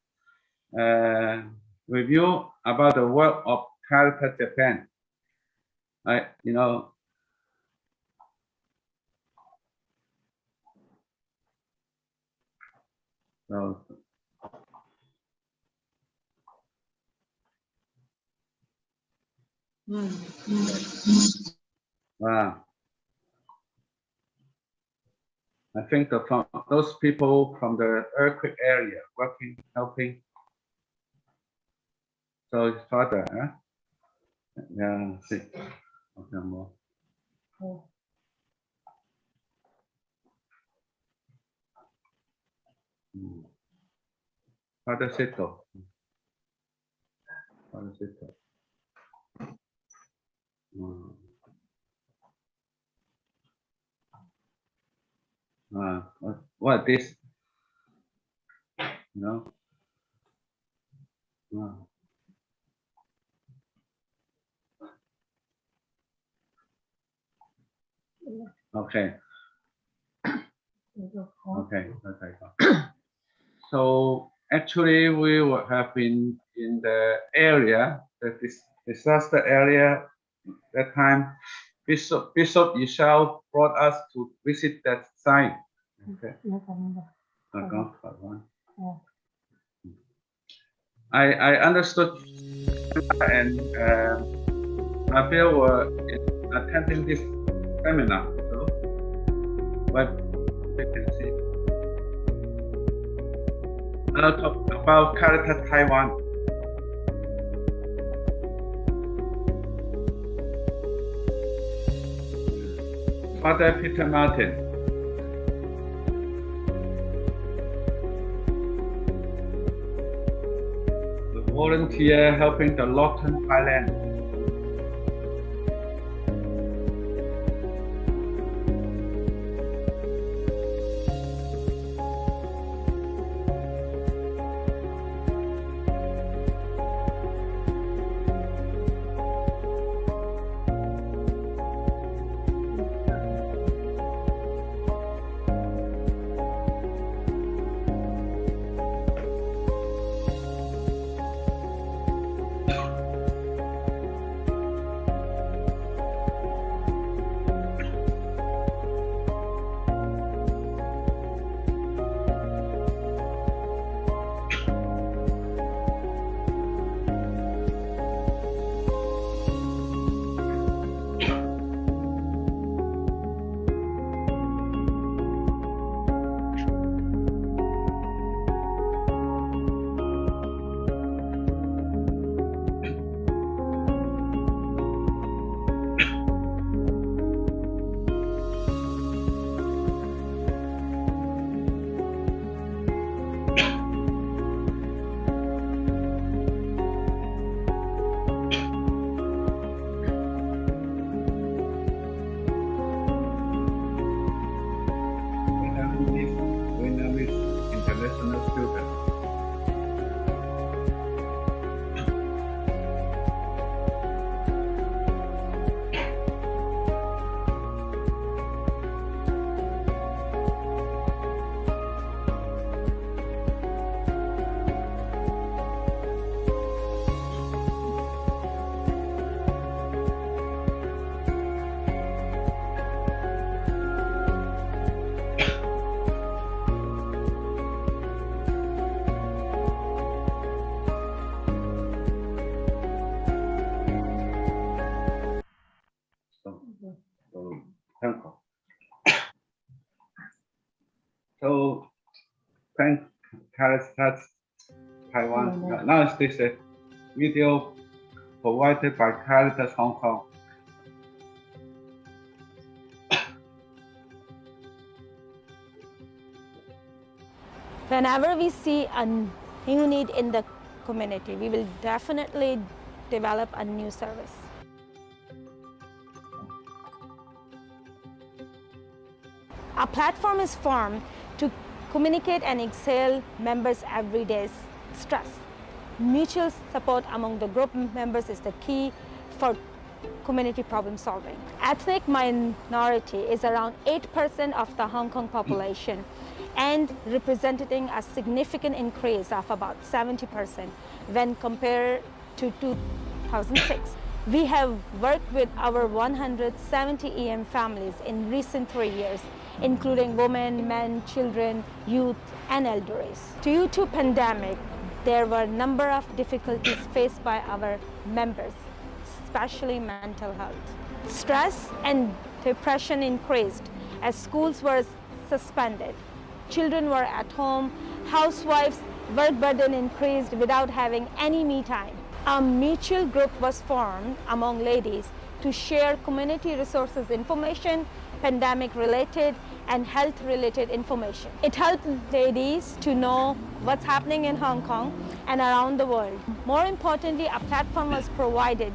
review about the work of Caritas Japan. You know, so wow. I think those people from the earthquake area working, helping. So it's further, huh? Yeah, see. Okay, more. Father Seto. Father Seto. What this? No. Okay. Okay. So actually, we have been in the area, the disaster area. That time, Bishop Yishao brought us to visit that site. Okay. I understood, and I feel were attending this seminar. So, but you can see. I'll talk about Caritas Taiwan. Father Peter Martin. The volunteer helping the Lockton Thailand. students. So, thank Caritas Taiwan. Now this is a video provided by Caritas Hong Kong. Whenever we see a new need in the community, we will definitely develop a new service. A platform is formed to communicate and excel members' everyday stress. Mutual support among the group members is the key for community problem solving. Ethnic minority is around 8% of the Hong Kong population and representing a significant increase of about 70% when compared to 2006. We have worked with over 170 EM families in recent 3 years, including women, men, children, youth, and elderly. Due to pandemic, there were a number of difficulties faced by our members, especially mental health. Stress and depression increased as schools were suspended. Children were at home, housewives' work burden increased without having any me time. A mutual group was formed among ladies to share community resources information, pandemic-related and health-related information. It helped ladies to know what's happening in Hong Kong and around the world. More importantly, a platform was provided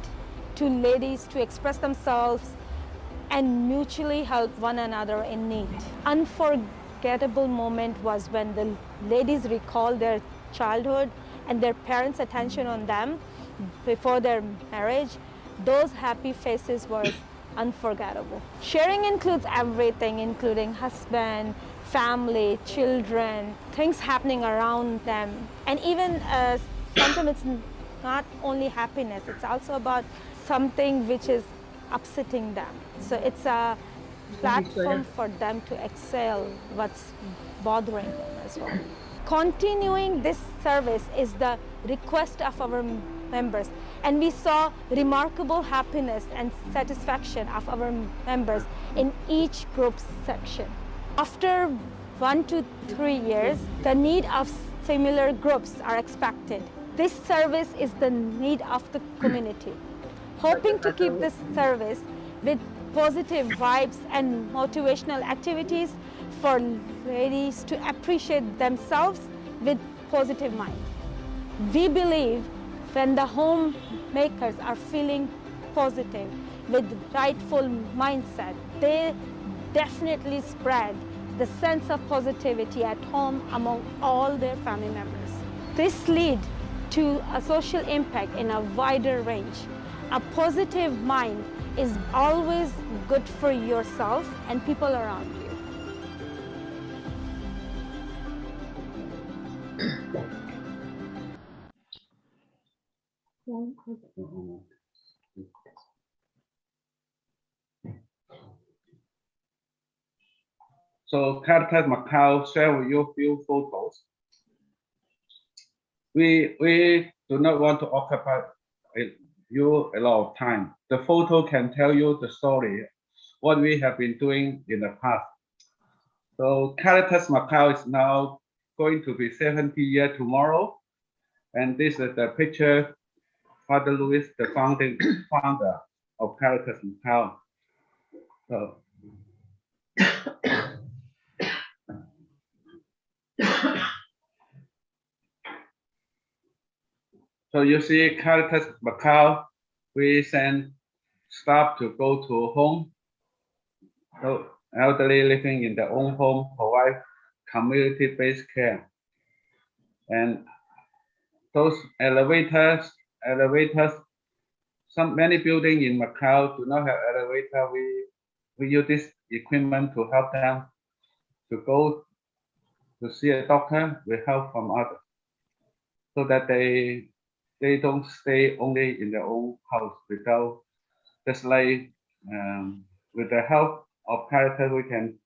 to ladies to express themselves and mutually help one another in need. Unforgettable moment was when the ladies recalled their childhood and their parents' attention on them before their marriage. Those happy faces were unforgettable. Sharing includes everything, including husband, family, children, things happening around them. And even sometimes it's not only happiness, it's also about something which is upsetting them. So it's a platform for them to excel what's bothering them as well. Continuing this service is the request of our members, and we saw remarkable happiness and satisfaction of our members in each group section. After 1 to 3 years, the need of similar groups are expected. This service is the need of the community. Hoping to keep this service with positive vibes and motivational activities for ladies to appreciate themselves with positive mind. We believe when the homemakers are feeling positive with rightful mindset, they definitely spread the sense of positivity at home among all their family members. This leads to a social impact in a wider range. A positive mind is always good for yourself and people around you. So Caritas Macau share with you a few photos. We do not want to occupy you a lot of time. The photo can tell you the story, what we have been doing in the past. So Caritas Macau is now going to be 70 years tomorrow. And this is the picture, Father Louis, the founder of Caritas Macau. So you see Caritas Macau, we send staff to go to home. So elderly living in their own home provide community-based care. and those elevators, many buildings in Macau do not have elevator. We use this equipment to help them to go to see a doctor with help from others, so that they don't stay only in their own house without, just like with the help of Caritas, we can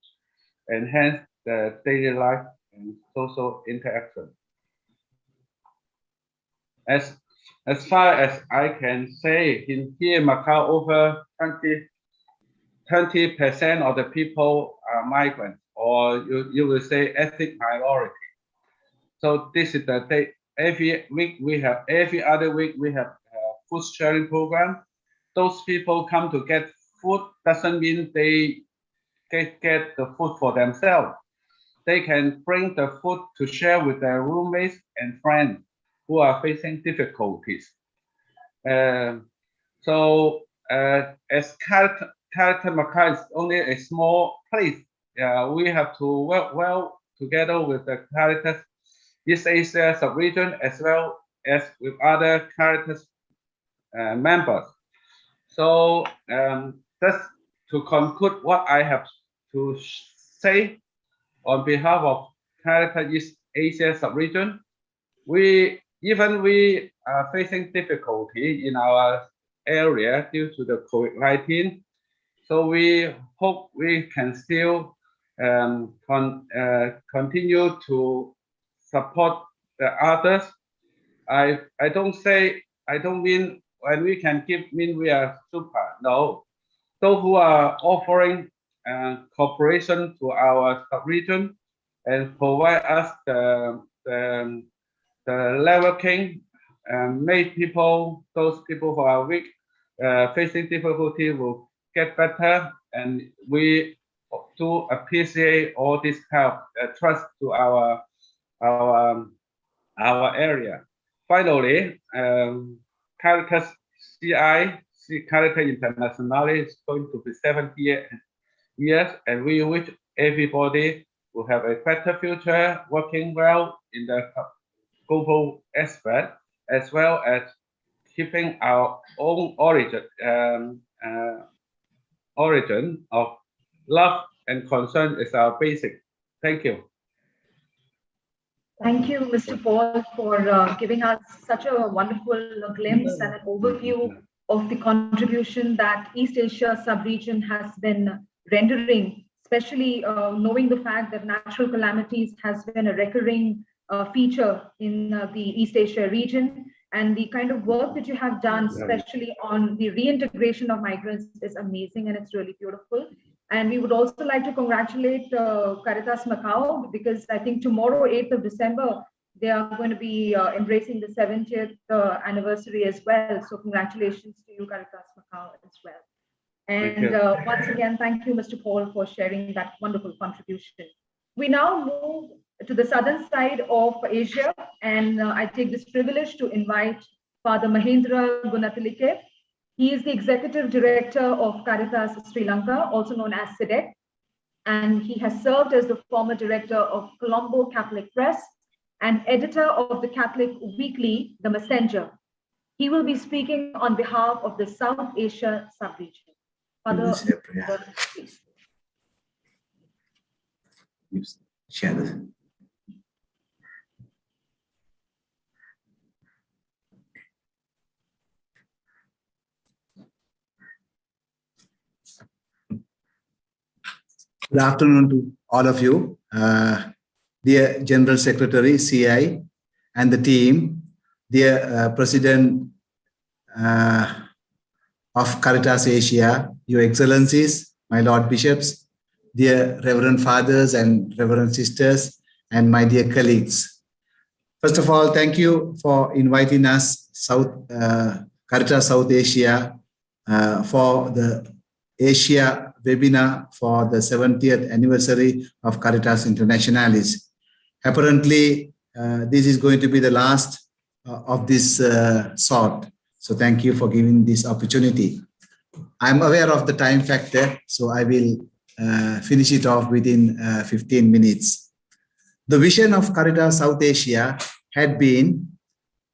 enhance the daily life and social interaction. As far as I can say, in here in Macau, over 20% of the people are migrants, or you will say ethnic minority. So this is the day. Every other week we have a food sharing program. Those people come to get food, doesn't mean they get the food for themselves. They can bring the food to share with their roommates and friends who are facing difficulties. As Caritas Macau is only a small place, we have to work well together with the Caritas East Asia sub-region, as well as with other Caritas members. So just to conclude what I have to say on behalf of Caritas East Asia sub-region, we are facing difficulty in our area due to the COVID-19. So we hope we can still continue to support the others. I don't mean when we can give mean we are super. No, those who are offering cooperation to our sub-region and provide us the level king, make those people who are weak, facing difficulty will get better, and we do appreciate all this help, trust to our area. Finally, Caritas Caritas Internationalis is going to be 70 years, and we wish everybody will have a better future, working well in the global aspect, as well as keeping our own origin of love and concern is our basic. Thank you. Thank you, Mr. Paul, for giving us such a wonderful glimpse and an overview of the contribution that East Asia sub-region has been rendering, especially knowing the fact that natural calamities has been a recurring feature in the East Asia region, and the kind of work that you have done, especially on the reintegration of migrants, is amazing, and it's really beautiful. And we would also like to congratulate Caritas Macau, because I think tomorrow, 8th of December, they are going to be embracing the 70th anniversary as well. So congratulations to you, Caritas Macau, as well. And once again, thank you, Mr. Paul, for sharing that wonderful contribution. We now move to the southern side of Asia, and I take this privilege to invite Father Mahendra Gunathilike. He is the Executive Director of Caritas Sri Lanka, also known as SIDEC, and he has served as the former Director of Colombo Catholic Press and Editor of the Catholic Weekly, The Messenger. He will be speaking on behalf of the South Asia sub-region. Father, please. Share this. Good afternoon to all of you, dear General Secretary, CI, and the team, dear President of Caritas Asia, Your Excellencies, my Lord Bishops, dear Reverend Fathers and Reverend Sisters, and my dear colleagues. First of all, thank you for inviting us, Caritas South Asia, for the Asia webinar for the 70th anniversary of Caritas Internationalis. Apparently, this is going to be the last of this sort. So thank you for giving this opportunity. I'm aware of the time factor, so I will finish it off within 15 minutes. The vision of Caritas South Asia had been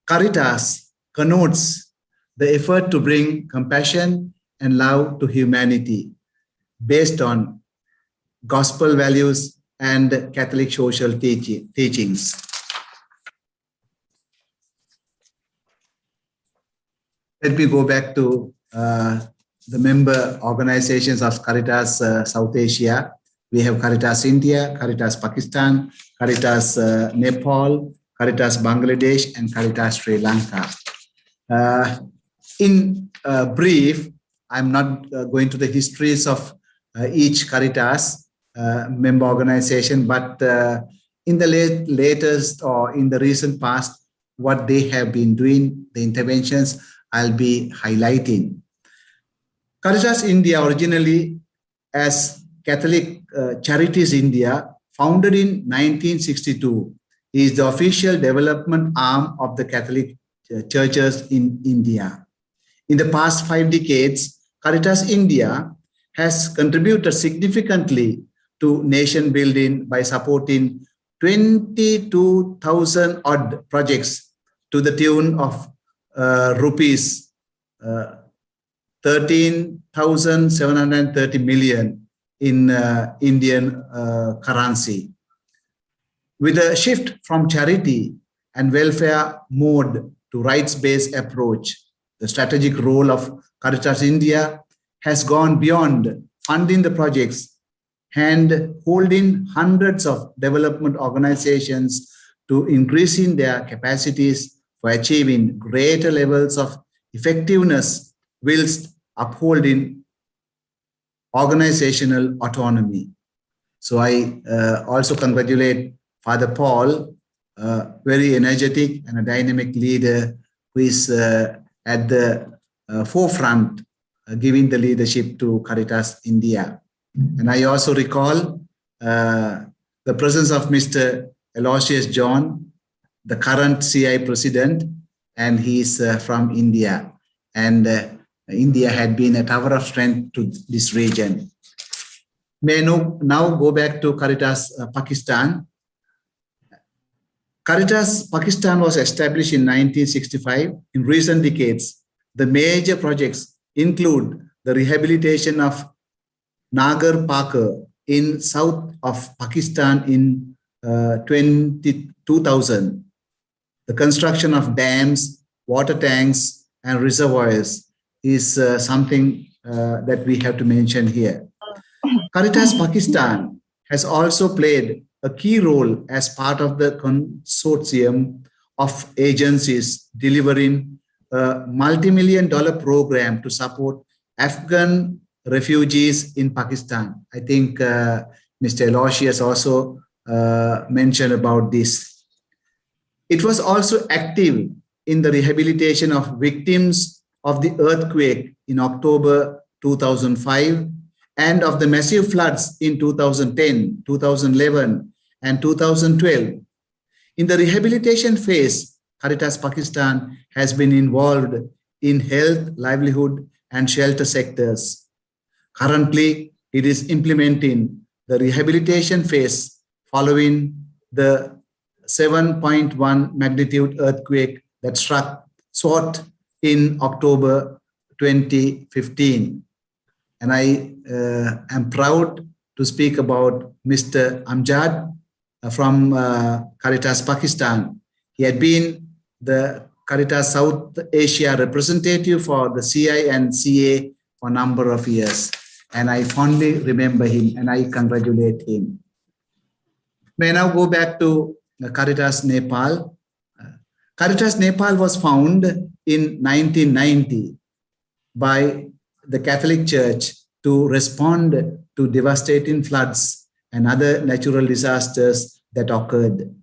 Caritas connotes the effort to bring compassion and love to humanity based on gospel values and Catholic social teachings. Let me go back to the member organizations of Caritas South Asia. We have Caritas India, Caritas Pakistan, Caritas Nepal, Caritas Bangladesh, and Caritas Sri Lanka. In brief, I'm not going to the histories of each Caritas member organization, but in the latest or in the recent past, what they have been doing, the interventions I'll be highlighting. Caritas India, originally as Catholic Charities India, founded in 1962, is the official development arm of the Catholic churches in India. In the past 5 decades, Caritas India has contributed significantly to nation building by supporting 22,000 odd projects to the tune of rupees 13,730 million in Indian currency. With a shift from charity and welfare mode to rights-based approach, the strategic role of Caritas India has gone beyond funding the projects and holding hundreds of development organizations to increasing their capacities for achieving greater levels of effectiveness whilst upholding organizational autonomy. So I also congratulate Father Paul, very energetic and a dynamic leader who is at the forefront, giving the leadership to Caritas India. And I also recall the presence of Mr. Aloysius John, the current CI president, and he is from India. And India had been a tower of strength to this region. May I now go back to Caritas Pakistan. Caritas Pakistan was established in 1965. In recent decades, the major projects include the rehabilitation of Nagar Parker in south of Pakistan in 2000, the construction of dams, water tanks, and reservoirs is something that we have to mention here. Caritas Pakistan has also played a key role as part of the consortium of agencies delivering a multi-million-dollar program to support Afghan refugees in Pakistan. I think Mr. Aloysius also mentioned about this. It was also active in the rehabilitation of victims of the earthquake in October 2005 and of the massive floods in 2010, 2011, and 2012. In the rehabilitation phase, Caritas Pakistan has been involved in health, livelihood, and shelter sectors. Currently, it is implementing the rehabilitation phase following the 7.1 magnitude earthquake that struck Swat in October 2015. And I am proud to speak about Mr. Amjad from Caritas Pakistan. He had been the Caritas South Asia representative for the CI and CA for a number of years. And I fondly remember him and I congratulate him. May I now go back to Caritas Nepal. Caritas Nepal was founded in 1990 by the Catholic Church to respond to devastating floods and other natural disasters that occurred.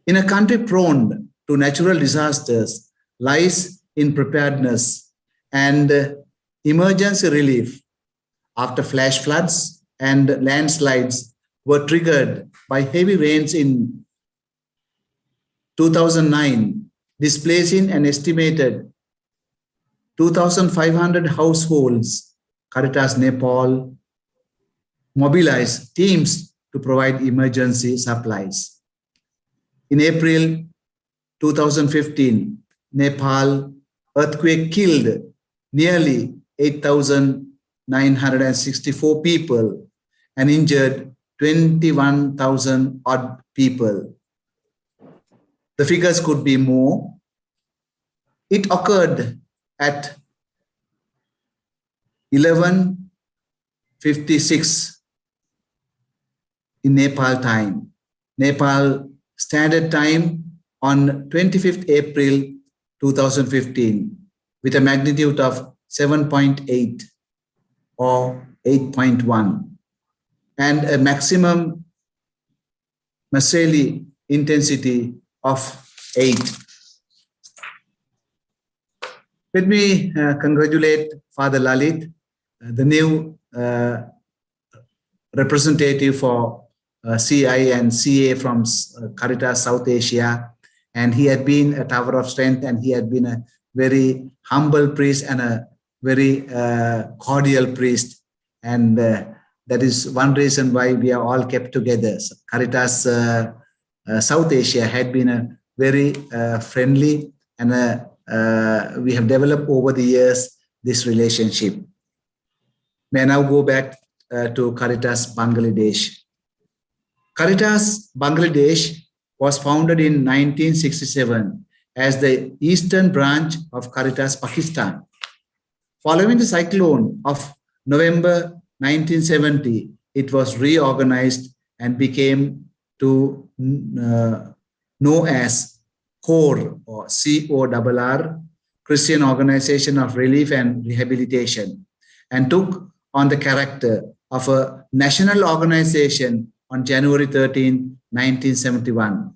In a country prone to natural disasters, lies in preparedness and emergency relief after flash floods and landslides were triggered by heavy rains in 2009, displacing an estimated 2,500 households. Caritas Nepal mobilized teams to provide emergency supplies. In April 2015, Nepal earthquake killed nearly 8,964 people and injured 21,000 odd people. The figures could be more. It occurred at 11:56 in Nepal time, Nepal Standard Time on 25th April 2015 with a magnitude of 7.8 or 8.1 and a maximum Maseli intensity of 8. Let me congratulate Father Lalit, the new representative for CI and CA from Caritas South Asia. And he had been a tower of strength, and he had been a very humble priest and a very cordial priest. And that is one reason why we are all kept together. So Caritas South Asia had been a very friendly, and we have developed over the years this relationship. May I now go back to Caritas Bangladesh. Caritas Bangladesh was founded in 1967 as the eastern branch of Caritas Pakistan. Following the cyclone of November 1970, it was reorganized and became to know as CORE, or CORR, Christian Organization of Relief and Rehabilitation, and took on the character of a national organization on January 13, 1971.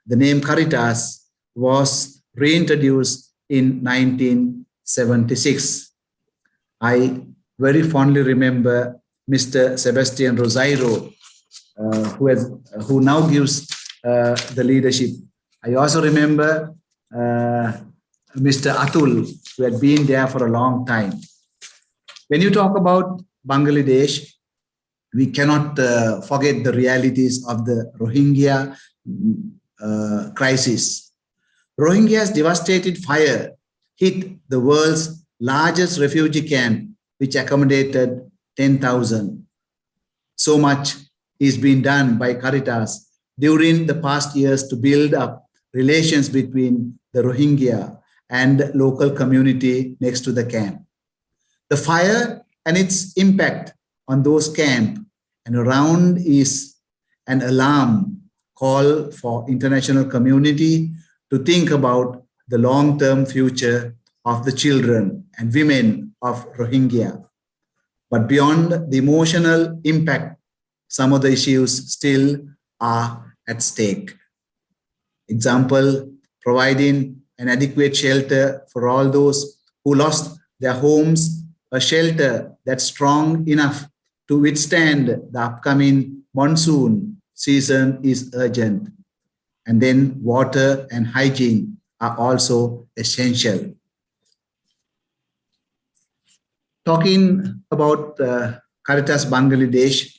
The name Caritas was reintroduced in 1976. I very fondly remember Mr. Sebastian Rosario, who now gives the leadership. I also remember Mr. Atul, who had been there for a long time. When you talk about Bangladesh, we cannot forget the realities of the Rohingya crisis. Rohingya's devastated fire hit the world's largest refugee camp, which accommodated 10,000. So much is being done by Caritas during the past years to build up relations between the Rohingya and local community next to the camp. The fire and its impact on those camps and around is an alarm call for international community to think about the long-term future of the children and women of Rohingya. But beyond the emotional impact, some of the issues still are at stake. Example, providing an adequate shelter for all those who lost their homes, a shelter that's strong enough to withstand the upcoming monsoon season is urgent. And then water and hygiene are also essential. Talking about Caritas Bangladesh,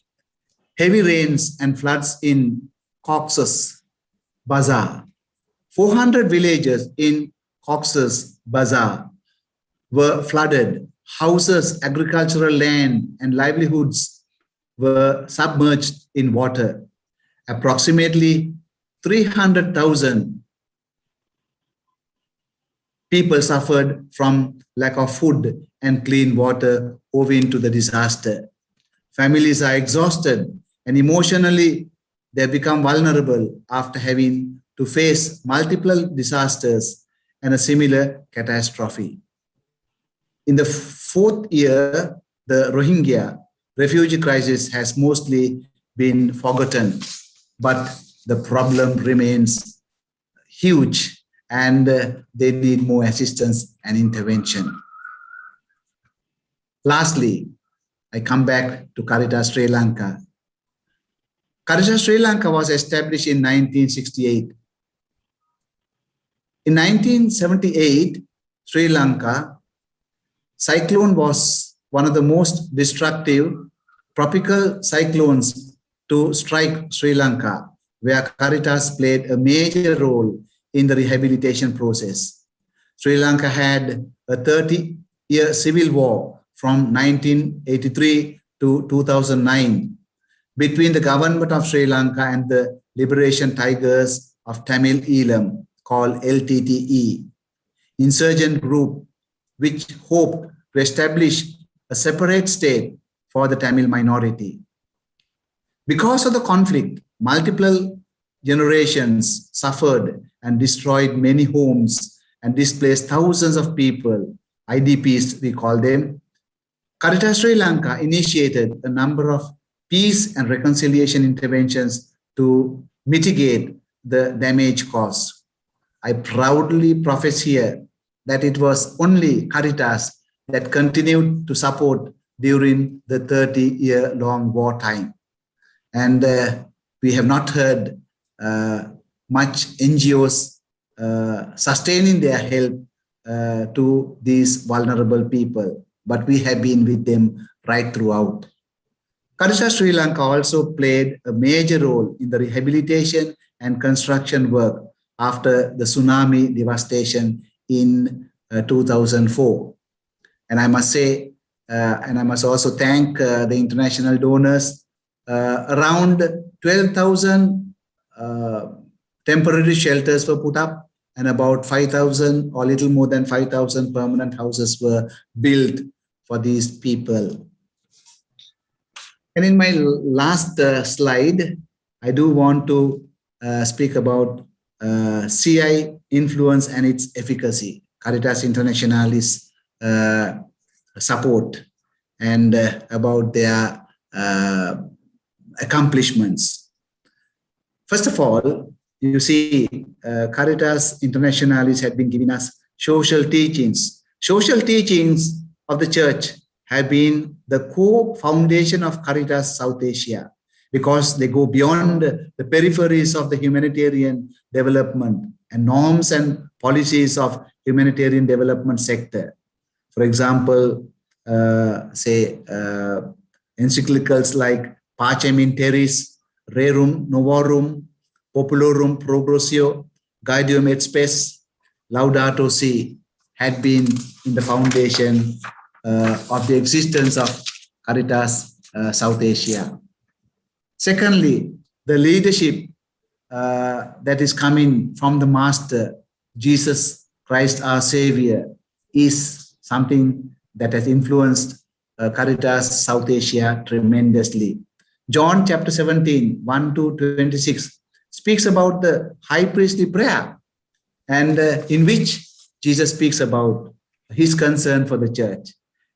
heavy rains and floods in Cox's Bazar. 400 villages in Cox's Bazar were flooded. Houses, agricultural land, and livelihoods were submerged in water. Approximately 300,000 people suffered from lack of food and clean water owing to the disaster. Families are exhausted and emotionally they become vulnerable after having to face multiple disasters and a similar catastrophe. In the fourth year, the Rohingya refugee crisis has mostly been forgotten, but the problem remains huge and they need more assistance and intervention. Lastly, I come back to Caritas Sri Lanka. Caritas Sri Lanka was established in 1968. In 1978, Sri Lanka, cyclone was one of the most destructive tropical cyclones to strike Sri Lanka, where Caritas played a major role in the rehabilitation process. Sri Lanka had a 30-year civil war from 1983 to 2009 between the government of Sri Lanka and the Liberation Tigers of Tamil Eelam, called LTTE, insurgent group which hoped to establish a separate state for the Tamil minority. Because of the conflict, multiple generations suffered and destroyed many homes and displaced thousands of people, IDPs we call them. Caritas Sri Lanka initiated a number of peace and reconciliation interventions to mitigate the damage caused. I proudly profess here that it was only Caritas that continued to support during the 30-year-long wartime. And we have not heard much NGOs sustaining their help to these vulnerable people, but we have been with them right throughout. Caritas Sri Lanka also played a major role in the rehabilitation and construction work after the tsunami devastation in 2004. And I must say, and I must also thank the international donors. Around 12,000 temporary shelters were put up, and about 5,000 or little more than 5,000 permanent houses were built for these people. And in my last slide, I do want to speak about CI influence and its efficacy, Caritas Internationalis support, and about their accomplishments. First of all, you see, Caritas Internationalis had been giving us social teachings. Social teachings of the church have been the core foundation of Caritas South Asia, because they go beyond the peripheries of the humanitarian development and norms and policies of humanitarian development sector. For example, encyclicals like Pacem in Terris, Rerum Novarum, Populorum Progressio, Gaudium et Spes, Laudato Si had been in the foundation of the existence of Caritas South Asia. Secondly, the leadership that is coming from the Master, Jesus Christ our Savior, is something that has influenced Caritas South Asia tremendously. John chapter 17, 1 to 26 speaks about the high priestly prayer, and in which Jesus speaks about his concern for the church.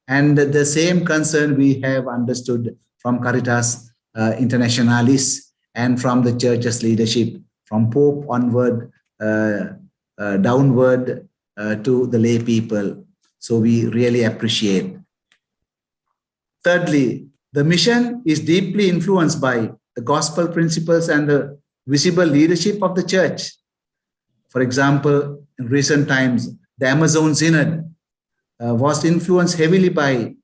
And the same concern we have understood from Caritas Internationalis and from the church's leadership, from Pope onward, downward to the lay people. So we really appreciate. Thirdly, the mission is deeply influenced by the gospel principles and the visible leadership of the church. For example, in recent times, the Amazon Synod was influenced heavily by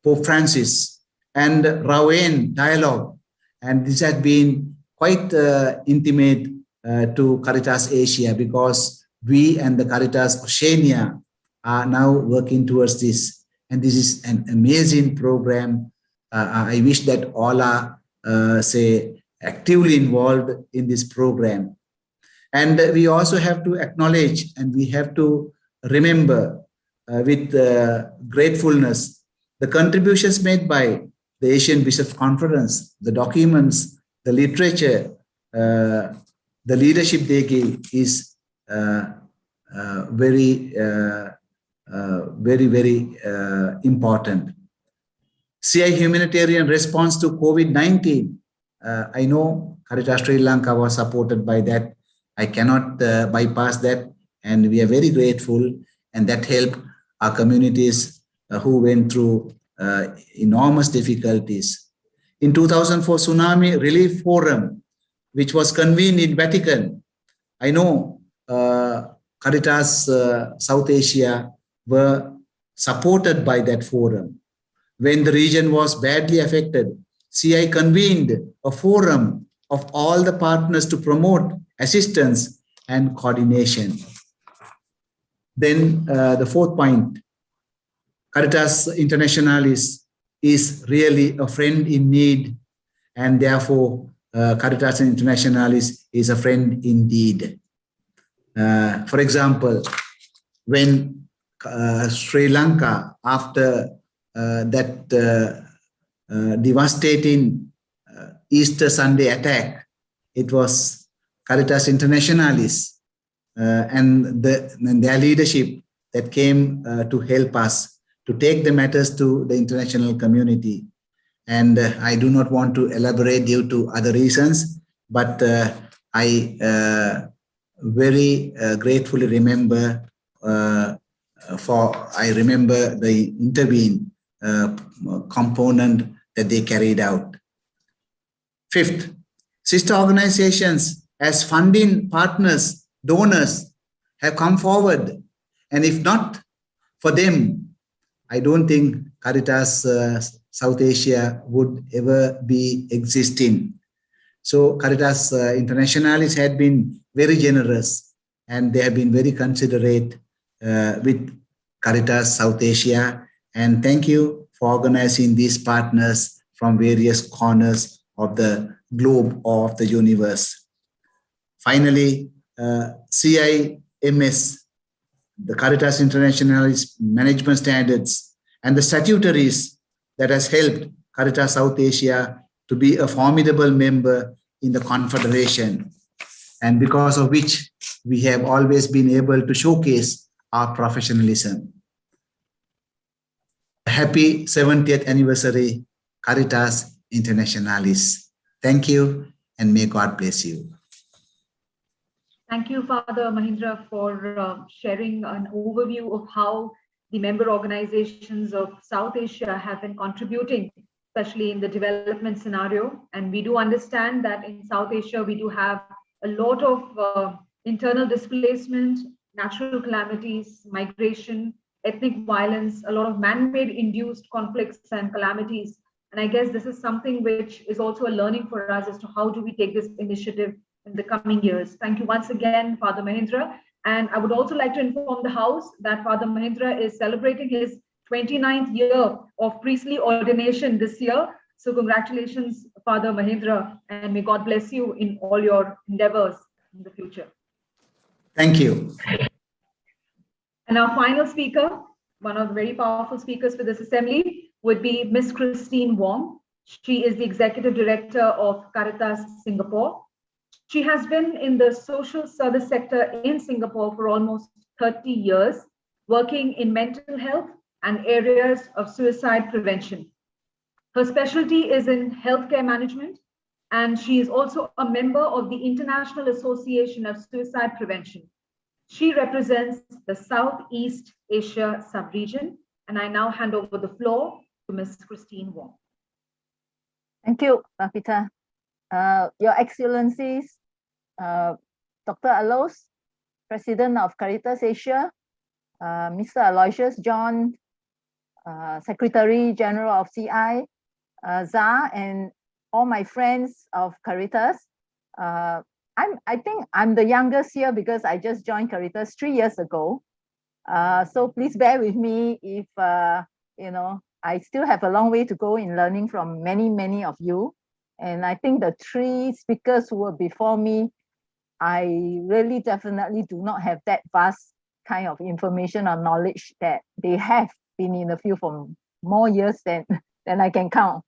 Pope Francis and Rowan dialogue. And this has been quite intimate to Caritas Asia, because we and the Caritas Oceania are now working towards this. And this is an amazing program. I wish that all are, actively involved in this program. And we also have to acknowledge, and we have to remember with gratefulness the contributions made by the Asian Bishops' Conference, the documents, the literature, the leadership they give is very important. CI humanitarian response to COVID-19. I know Caritas Sri Lanka was supported by that. I cannot bypass that, and we are very grateful, and that helped our communities who went through enormous difficulties. In 2004 Tsunami Relief Forum, which was convened in Vatican, I know Caritas South Asia were supported by that forum. When the region was badly affected, CI convened a forum of all the partners to promote assistance and coordination. Then the fourth point, Caritas Internationalis is really a friend in need, and therefore Caritas Internationalis is a friend indeed. For example, when Sri Lanka, after that devastating Easter Sunday attack, it was Caritas Internationalis and their leadership that came to help us to take the matters to the international community. And I do not want to elaborate due to other reasons, but I very gratefully remember I remember the intervene component that they carried out. Fifth, sister organizations as funding partners, donors have come forward. And if not for them, I don't think Caritas South Asia would ever be existing. So Caritas Internationalis had been very generous, and they have been very considerate with Caritas South Asia. And thank you for organizing these partners from various corners of the globe or of the universe. Finally, CIMS, the Caritas Internationalis management standards, and the statutaries that has helped Caritas South Asia to be a formidable member in the Confederation, and because of which we have always been able to showcase our professionalism. Happy 70th anniversary, Caritas Internationalis. Thank you, and may God bless you. Thank you, Father Mahendra, for sharing an overview of how the member organizations of South Asia have been contributing, especially in the development scenario. And we do understand that in South Asia, we do have a lot of internal displacement, natural calamities, migration, ethnic violence, a lot of man-made induced conflicts and calamities. And I guess this is something which is also a learning for us as to how do we take this initiative in the coming years. Thank you once again, Father Mahendra. And I would also like to inform the House that Father Mahendra is celebrating his 29th year of priestly ordination this year. So congratulations, Father Mahendra, and may God bless you in all your endeavors in the future. Thank you. And our final speaker, one of the very powerful speakers for this assembly, would be Miss Cristine Wong. She is the Executive Director of Caritas Singapore. She has been in the social service sector in Singapore for almost 30 years, working in mental health and areas of suicide prevention. Her specialty is in healthcare management, and she is also a member of the International Association of Suicide Prevention. She represents the Southeast Asia sub-region, and I now hand over the floor to Ms. Cristine Wong. Thank you, Babita. Your Excellencies, Dr. Alois, President of Caritas Asia, Mr. Aloysius John, Secretary General of CI, Zar, and all my friends of Caritas. I think I'm the youngest here because I just joined Caritas 3 years ago. So please bear with me if, I still have a long way to go in learning from many of you. And I think the 3 speakers who were before me, I really definitely do not have that vast kind of information or knowledge that they have been in the field for more years than I can count.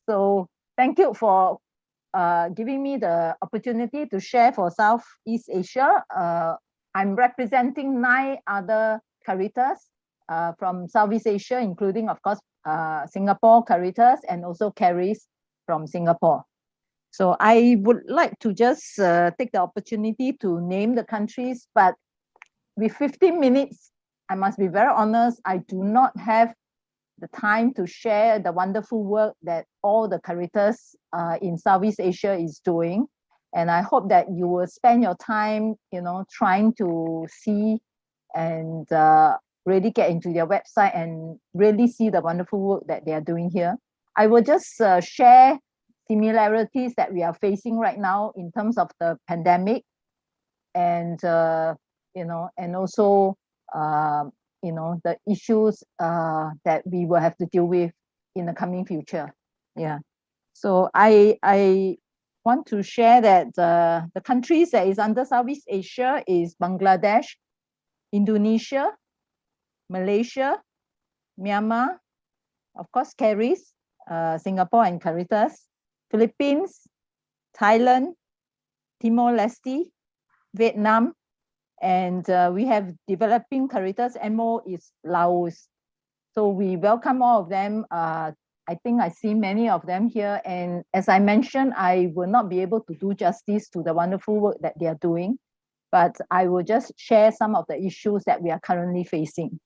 So thank you for giving me the opportunity to share for Southeast Asia. I'm representing 9 other Caritas from Southeast Asia, including, of course, Singapore Caritas and also Caris from Singapore. So I would like to just take the opportunity to name the countries, but with 15 minutes, I must be very honest, I do not have the time to share the wonderful work that all the Caritas in Southeast Asia is doing. And I hope that you will spend your time, trying to see and really get into their website and really see the wonderful work that they are doing here. I will just share similarities that we are facing right now in terms of the pandemic and and also the issues that we will have to deal with in the coming future. Yeah. So I want to share that the countries that is under Southeast Asia is Bangladesh, Indonesia, Malaysia, Myanmar, of course, Caritas, Singapore and Caritas, Philippines, Thailand, Timor-Leste, Vietnam, and we have developing Caritas. MO is Laos. So we welcome all of them. I think I see many of them here. And as I mentioned, I will not be able to do justice to the wonderful work that they are doing, but I will just share some of the issues that we are currently facing.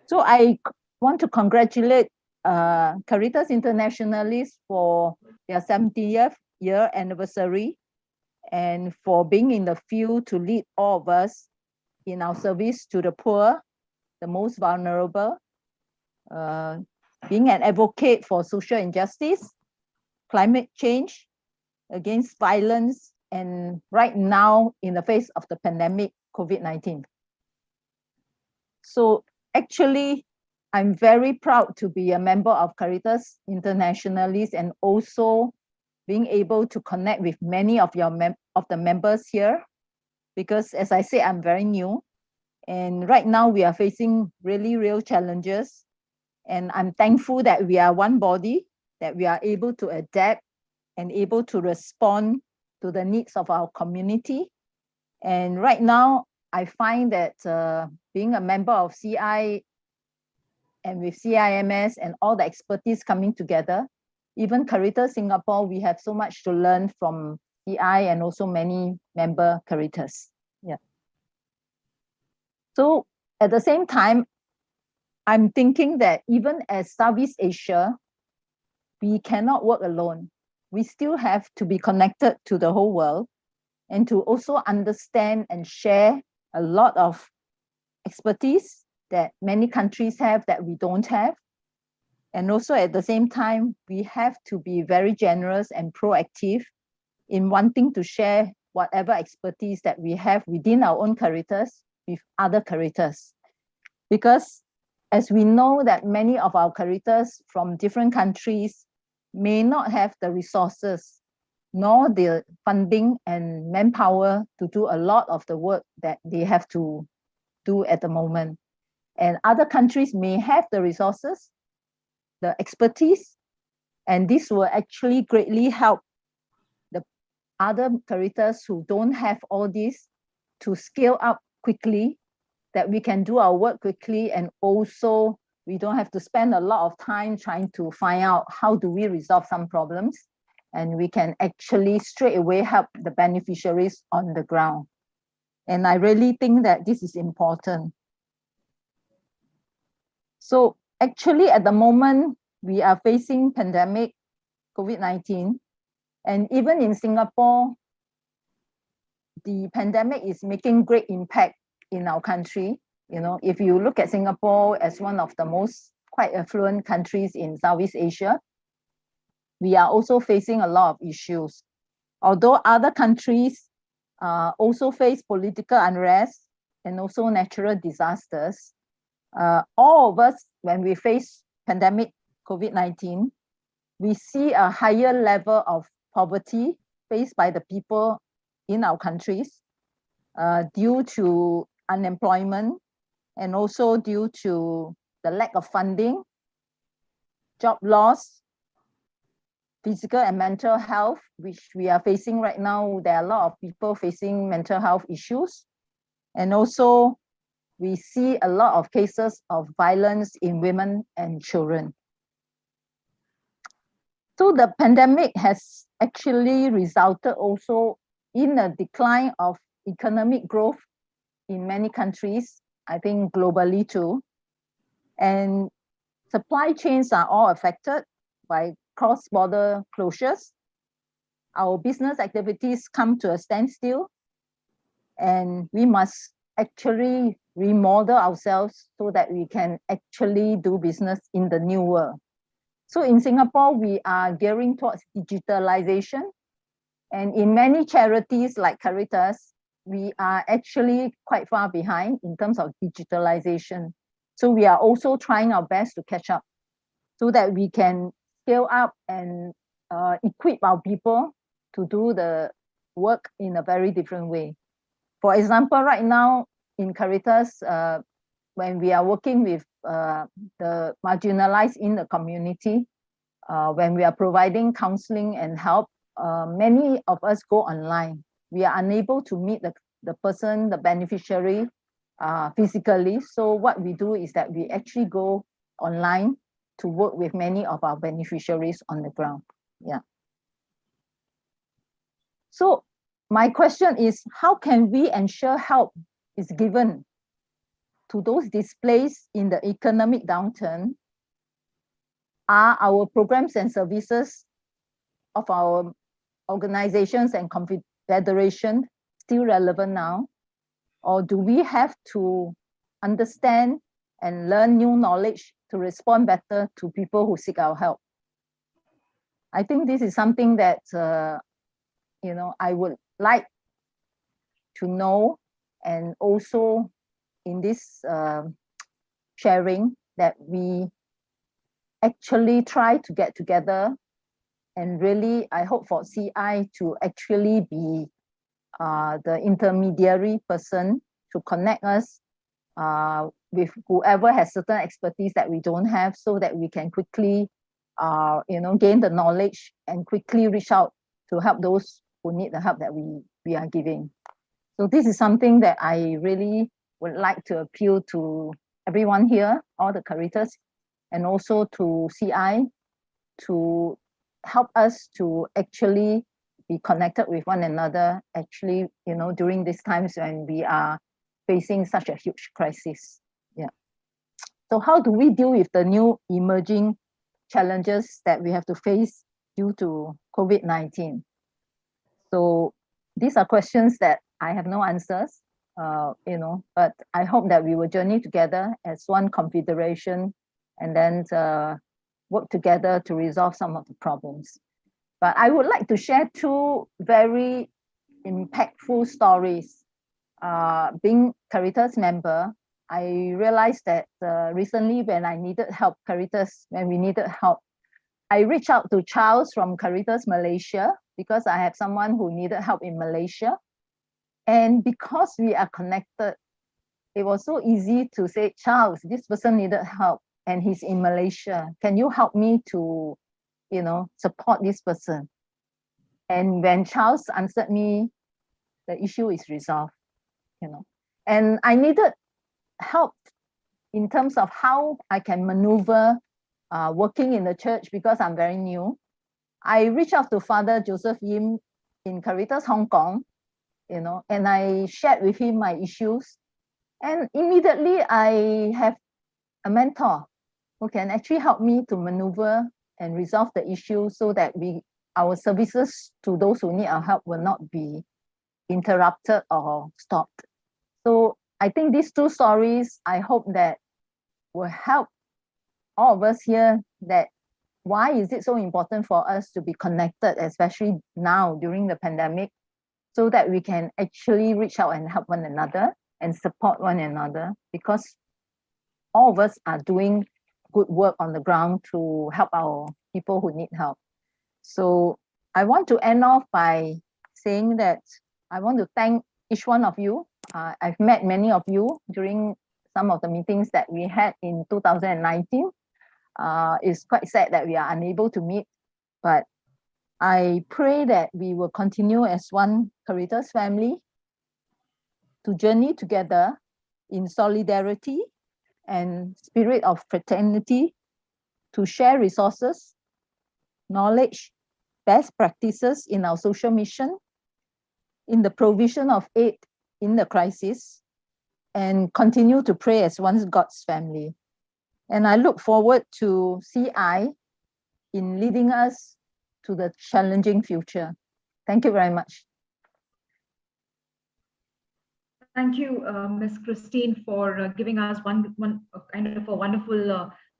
So I want to congratulate Caritas Internationalis for their 70th year anniversary and for being in the field to lead all of us in our service to the poor, the most vulnerable, being an advocate for social injustice, climate change, against violence, and right now in the face of the pandemic, COVID-19. So actually, I'm very proud to be a member of Caritas Internationalis and also being able to connect with many of the members here, because as I say, I'm very new. And right now we are facing really real challenges. And I'm thankful that we are one body, that we are able to adapt and able to respond to the needs of our community. And right now, I find that being a member of CI and with CIMS and all the expertise coming together, even Caritas Singapore, we have so much to learn from CI and also many member Caritas. Yeah. So at the same time, I'm thinking that even as Southeast Asia, we cannot work alone. We still have to be connected to the whole world and to also understand and share a lot of expertise that many countries have that we don't have. And also at the same time, we have to be very generous and proactive in wanting to share whatever expertise that we have within our own Caritas with other Caritas. Because as we know that many of our Caritas from different countries may not have the resources nor the funding and manpower to do a lot of the work that they have to do at the moment. And other countries may have the resources, the expertise, and this will actually greatly help the other Caritas who don't have all this to scale up quickly, that we can do our work quickly, and also we don't have to spend a lot of time trying to find out how do we resolve some problems, and we can actually straight away help the beneficiaries on the ground. And I really think that this is important. So actually at the moment, we are facing pandemic, COVID-19, and even in Singapore, the pandemic is making great impact in our country. You know, if you look at Singapore as one of the most quite affluent countries in Southeast Asia, we are also facing a lot of issues. Although other countries also face political unrest and also natural disasters, all of us, when we face pandemic COVID-19, we see a higher level of poverty faced by the people in our countries due to unemployment and also due to the lack of funding, job loss, physical and mental health, which we are facing right now. There are a lot of people facing mental health issues. And also we see a lot of cases of violence in women and children. So the pandemic has actually resulted also in a decline of economic growth in many countries, I think globally too. And supply chains are all affected by cross-border closures. Our business activities come to a standstill, and we must actually remodel ourselves so that we can actually do business in the new world. So in Singapore, we are gearing towards digitalization. And in many charities like Caritas, we are actually quite far behind in terms of digitalization. So we are also trying our best to catch up so that we can scale up and equip our people to do the work in a very different way. For example, right now in Caritas, when we are working with the marginalized in the community, when we are providing counseling and help, many of us go online. We are unable to meet the person, the beneficiary, physically. So what we do is that we actually go online to work with many of our beneficiaries on the ground. Yeah. So my question is, how can we ensure help is given to those displaced in the economic downturn? Are our programs and services of our organizations and confederation still relevant now? Or do we have to understand and learn new knowledge to respond better to people who seek our help? I think this is something that I would like to know, and also in this sharing that we actually try to get together, and really I hope for CI to actually be the intermediary person to connect us with whoever has certain expertise that we don't have, so that we can quickly gain the knowledge and quickly reach out to help those who need the help that we are giving. So this is something that I really would like to appeal to everyone here, all the Caritas, and also to CI, to help us to actually be connected with one another, actually, during these times when we are facing such a huge crisis. Yeah. So how do we deal with the new emerging challenges that we have to face due to COVID-19? So these are questions that I have no answers, but I hope that we will journey together as one confederation and then work together to resolve some of the problems. But I would like to share two very impactful stories. Being Caritas member, I realized that recently when I needed help, when we needed help, I reached out to Charles from Caritas Malaysia because I have someone who needed help in Malaysia. And because we are connected, it was so easy to say, Charles, this person needed help and he's in Malaysia. Can you help me to, support this person? And when Charles answered me, the issue is resolved, And I needed help in terms of how I can maneuver working in the church because I'm very new. I reached out to Father Joseph Yim in Caritas Hong Kong, and I shared with him my issues. And immediately I have a mentor who can actually help me to maneuver and resolve the issue so that our services to those who need our help will not be interrupted or stopped. So I think these two stories, I hope that will help all of us here, that why is it so important for us to be connected, especially now during the pandemic, so that we can actually reach out and help one another and support one another, because all of us are doing good work on the ground to help our people who need help. So I want to end off by saying that I want to thank each one of you. I've met many of you during some of the meetings that we had in 2019. It's quite sad that we are unable to meet, but I pray that we will continue as one Caritas family to journey together in solidarity and spirit of fraternity, to share resources, knowledge, best practices in our social mission, in the provision of aid in the crisis, and continue to pray as one God's family. And I look forward to CI in leading us to the challenging future. Thank you very much. Thank you, Ms. Cristine, for giving us one kind of a wonderful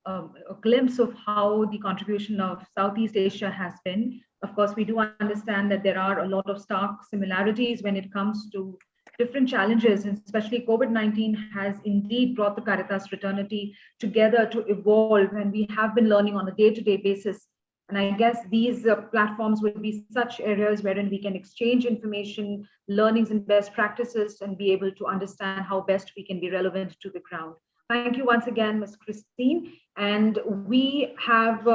a glimpse of how the contribution of Southeast Asia has been. Of course, we do understand that there are a lot of stark similarities when it comes to different challenges, and especially COVID-19 has indeed brought the Caritas fraternity together to evolve, and we have been learning on a day-to-day basis. And I guess these platforms will be such areas wherein we can exchange information, learnings and best practices, and be able to understand how best we can be relevant to the ground. Thank you once again, Ms. Cristine. And we have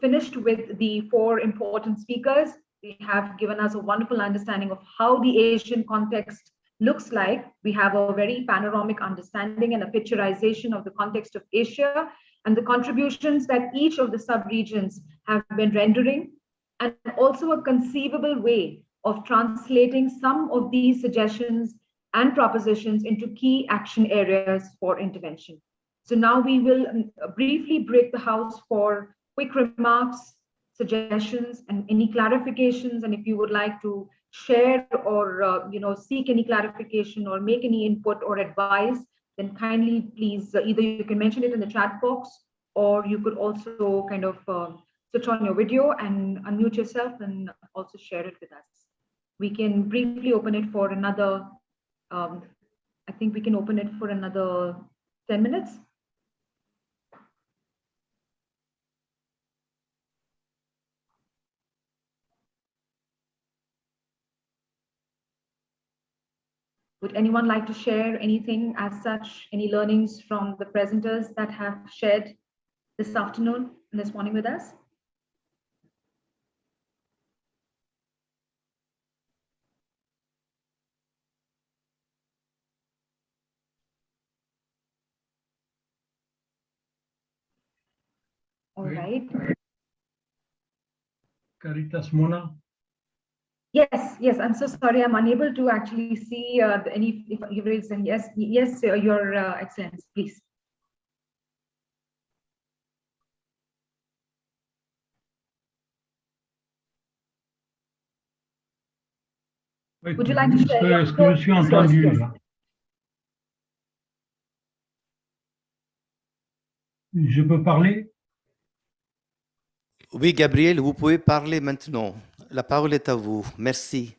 finished with the 4 important speakers. They have given us a wonderful understanding of how the Asian context looks like. We have a very panoramic understanding and a picturization of the context of Asia and the contributions that each of the sub-regions have been rendering, and also a conceivable way of translating some of these suggestions and propositions into key action areas for intervention. So now we will briefly break the house for quick remarks, suggestions, and any clarifications. And if you would like to share or seek any clarification or make any input or advice, then kindly please either you can mention it in the chat box, or you could also kind of switch on your video and unmute yourself and also share it with us. We can briefly open it for another, I think we can open it for another 10 minutes. Would anyone like to share anything as such, any learnings from the presenters that have shared this afternoon and this morning with us? All right. Caritas Mona. Yes, I'm so sorry. I'm unable to actually see any, if you raise them. Yes, Your Excellency, please. Would you like to share? Est-ce que je suis entendu là? Je peux parler? Oui, Gabriel, vous pouvez parler maintenant. La parole est à vous. Merci.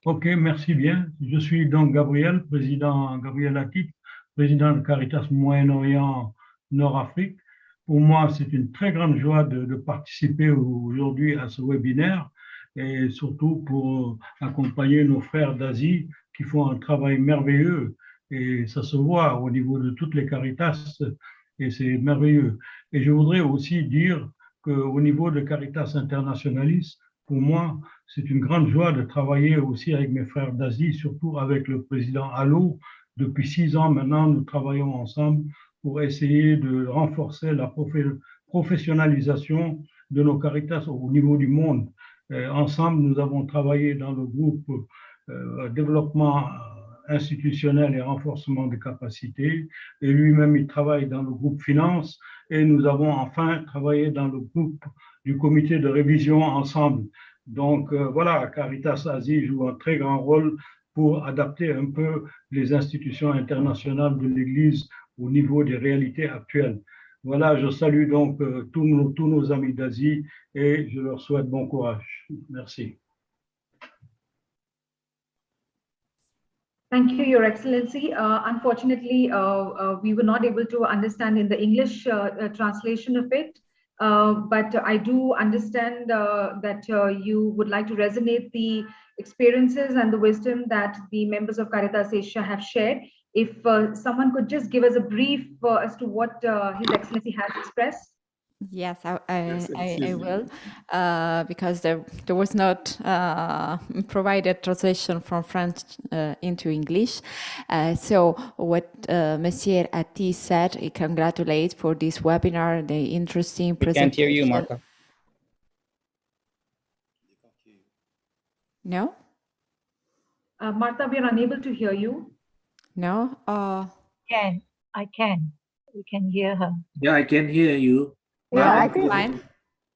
Ok, merci bien. Je suis donc Gabriel, président Gabriel Akic, président de Caritas Moyen-Orient Nord-Afrique. Pour moi, c'est une très grande joie de participer aujourd'hui à ce webinaire et surtout pour accompagner nos frères d'Asie qui font un travail merveilleux et ça se voit au niveau de toutes les Caritas et c'est merveilleux. Et je voudrais aussi dire qu'au niveau de Caritas Internationalis, pour moi, c'est une grande joie de travailler aussi avec mes frères d'Asie, surtout avec le président Alo. Depuis 6 ans maintenant, nous travaillons ensemble pour essayer de renforcer la professionnalisation de nos Caritas au niveau du monde. Ensemble, nous avons travaillé dans le groupe développement institutionnel et renforcement des capacités. Et lui-même, il travaille dans le groupe finance. Et nous avons enfin travaillé dans le groupe du comité de révision ensemble. Donc voilà, Caritas Asie joue un très grand rôle pour adapter un peu les institutions internationales de l'Église au niveau des réalités actuelles. Voilà, je salue donc tous nos amis d'Asie et je leur souhaite bon courage. Merci. Thank you, Your Excellency. Unfortunately, we were not able to understand in the English translation of it, but I do understand that you would like to resonate the experiences and the wisdom that the members of Caritas Asia have shared. If someone could just give us a brief as to what His Excellency has expressed. Yes, I will, because there was not provided translation from French into English. So what Monsieur Ati said, he congratulates for this webinar, the interesting presentation. We can't hear you, Martha. No? Martha, we are unable to hear you. No? I can. We can hear her. Yeah, I can hear you. Yeah, I think fine.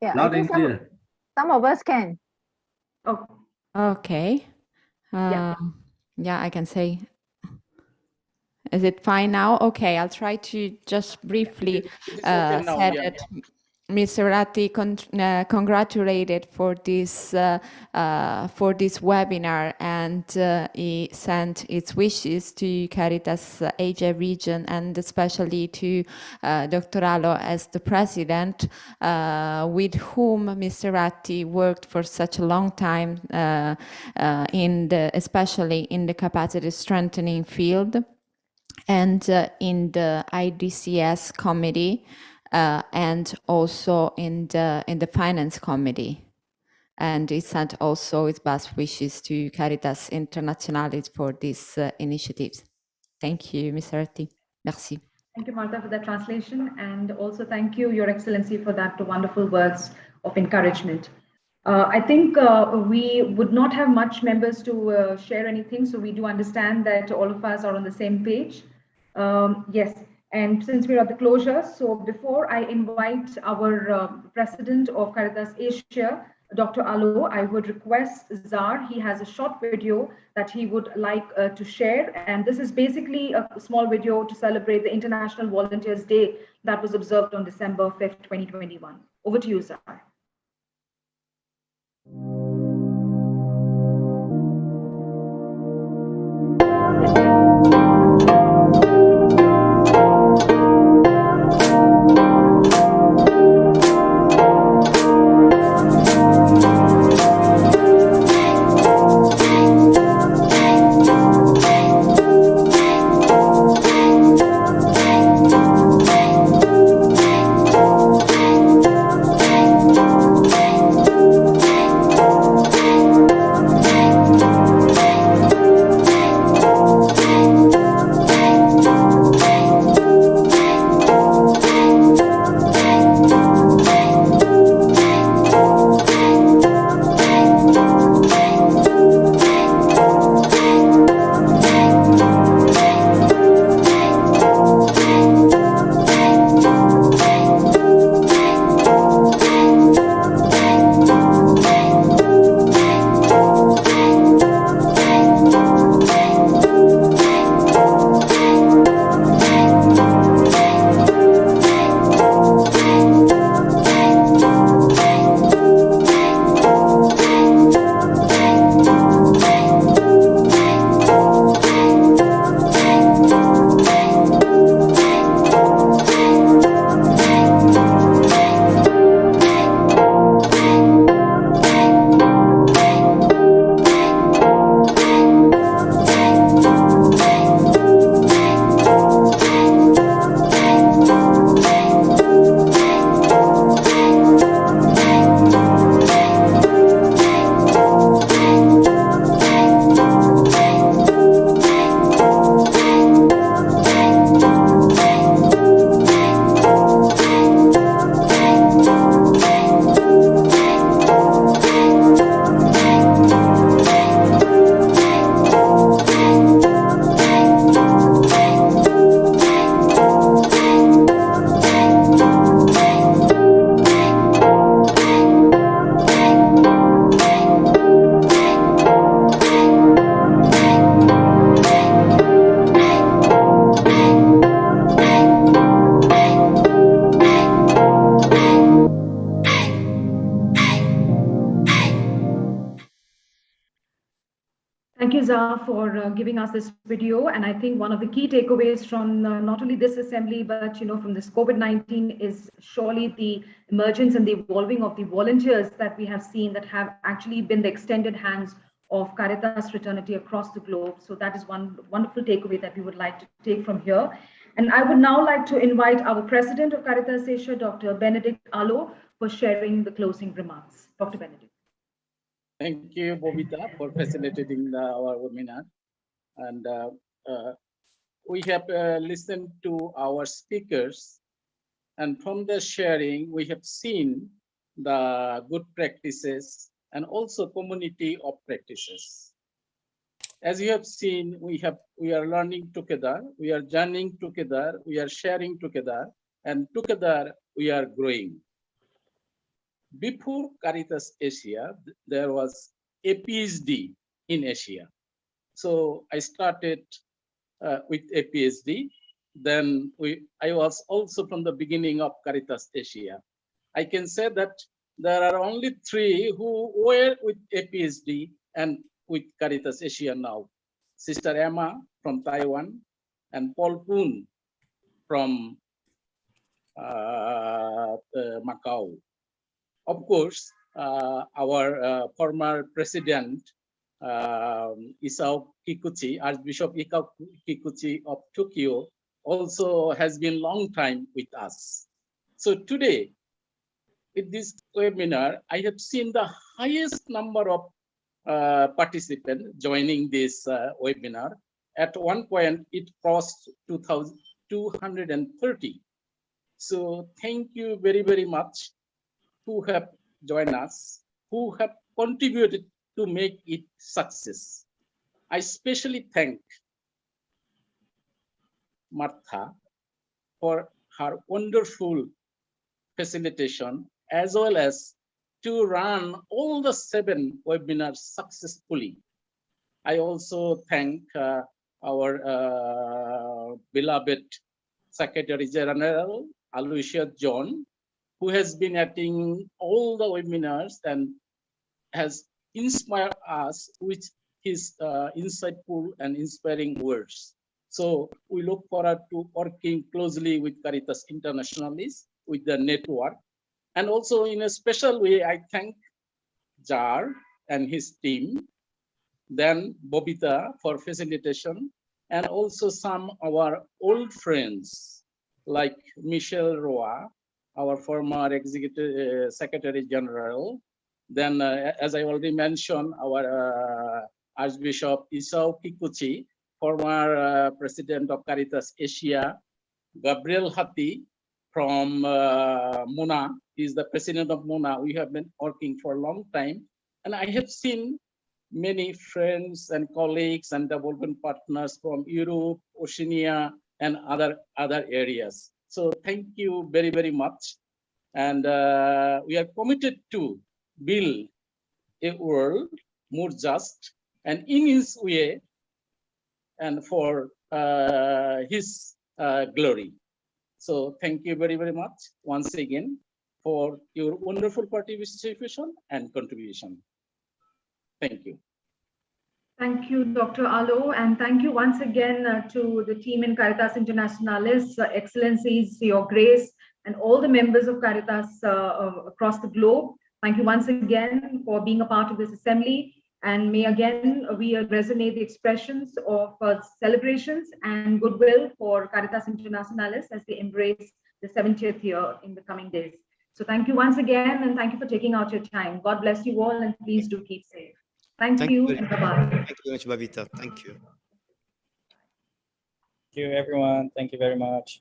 Yeah, Loud I think and clear. some of us can. Oh, okay. Yeah, I can say. Is it fine now? Okay, I'll try to just briefly say that Mr. Ratti congratulated for this webinar, and he sent its wishes to Caritas Asia region, and especially to Dr. Alo as the president, with whom Mr. Ratti worked for such a long time, especially in the capacity strengthening field, and in the IDCS committee, and also in the finance committee. And he sent also his best wishes to Caritas Internationalis for these initiatives. Thank you, Mr. Ratti. Merci. Thank you, Martha, for that translation. And also thank you, Your Excellency, for that wonderful words of encouragement. I think we would not have much members to share anything, so we do understand that all of us are on the same page. Yes, and since we're at the closure, so before I invite our president of Caritas Asia, Dr. Alo, I would request Zar. He has a short video that he would like to share. And this is basically a small video to celebrate the International Volunteers Day that was observed on December 5th, 2021. Over to you, Zar. Thank you, Zar, for giving us this video. And I think one of the key takeaways from not only this assembly, but from this COVID-19 is surely the emergence and the evolving of the volunteers that we have seen that have actually been the extended hands of Caritas fraternity across the globe. So that is one wonderful takeaway that we would like to take from here. And I would now like to invite our president of Caritas Asia, Dr. Benedict Alo, for sharing the closing remarks. Dr. Benedict. Thank you, Babita, for facilitating our webinar. And we have listened to our speakers, and from the sharing, we have seen the good practices and also community of practices. As you have seen, we are learning together, we are journeying together, we are sharing together, and together we are growing. Before Caritas Asia, there was a PhD in Asia. So I started with a PhD. Then I was also from the beginning of Caritas Asia. I can say that there are only 3 who were with a PhD and with Caritas Asia now. Sister Emma from Taiwan and Paul Poon from Macau. Of course, our former president, Isao Kikuchi, Archbishop Isao Kikuchi of Tokyo, also has been long time with us. So today, with this webinar, I have seen the highest number of participants joining this webinar. At one point, it crossed 2,230. So thank you very, very much who have joined us, who have contributed to make it success. I especially thank Martha for her wonderful facilitation, as well as to run all the 7 webinars successfully. I also thank our beloved Secretary General, Aloysius John, who has been attending all the webinars and has inspired us with his insightful and inspiring words. So we look forward to working closely with Caritas Internationalis, with the network. And also in a special way, I thank Zar and his team, then Babita for facilitation, and also some of our old friends like Michel Roy, our former Executive Secretary General. Then, as I already mentioned, our Archbishop Isao Kikuchi, former President of Caritas Asia, Gabriel Hati from Muna, he's the President of Muna. We have been working for a long time. And I have seen many friends and colleagues and development partners from Europe, Oceania, and other areas. So thank you very, very much. And we are committed to build a world more just and in his way and for his glory. So thank you very, very much once again for your wonderful participation and contribution. Thank you. Thank you, Dr. Alo, and thank you once again to the team in Caritas Internationalis, Excellencies, Your Grace, and all the members of Caritas across the globe. Thank you once again for being a part of this assembly. And may again we resonate the expressions of celebrations and goodwill for Caritas Internationalis as they embrace the 70th year in the coming days. So thank you once again, and thank you for taking out your time. God bless you all, and please do keep safe. Thank you, and bye-bye. Thank you very much, Babita. Thank you. Thank you, everyone. Thank you very much.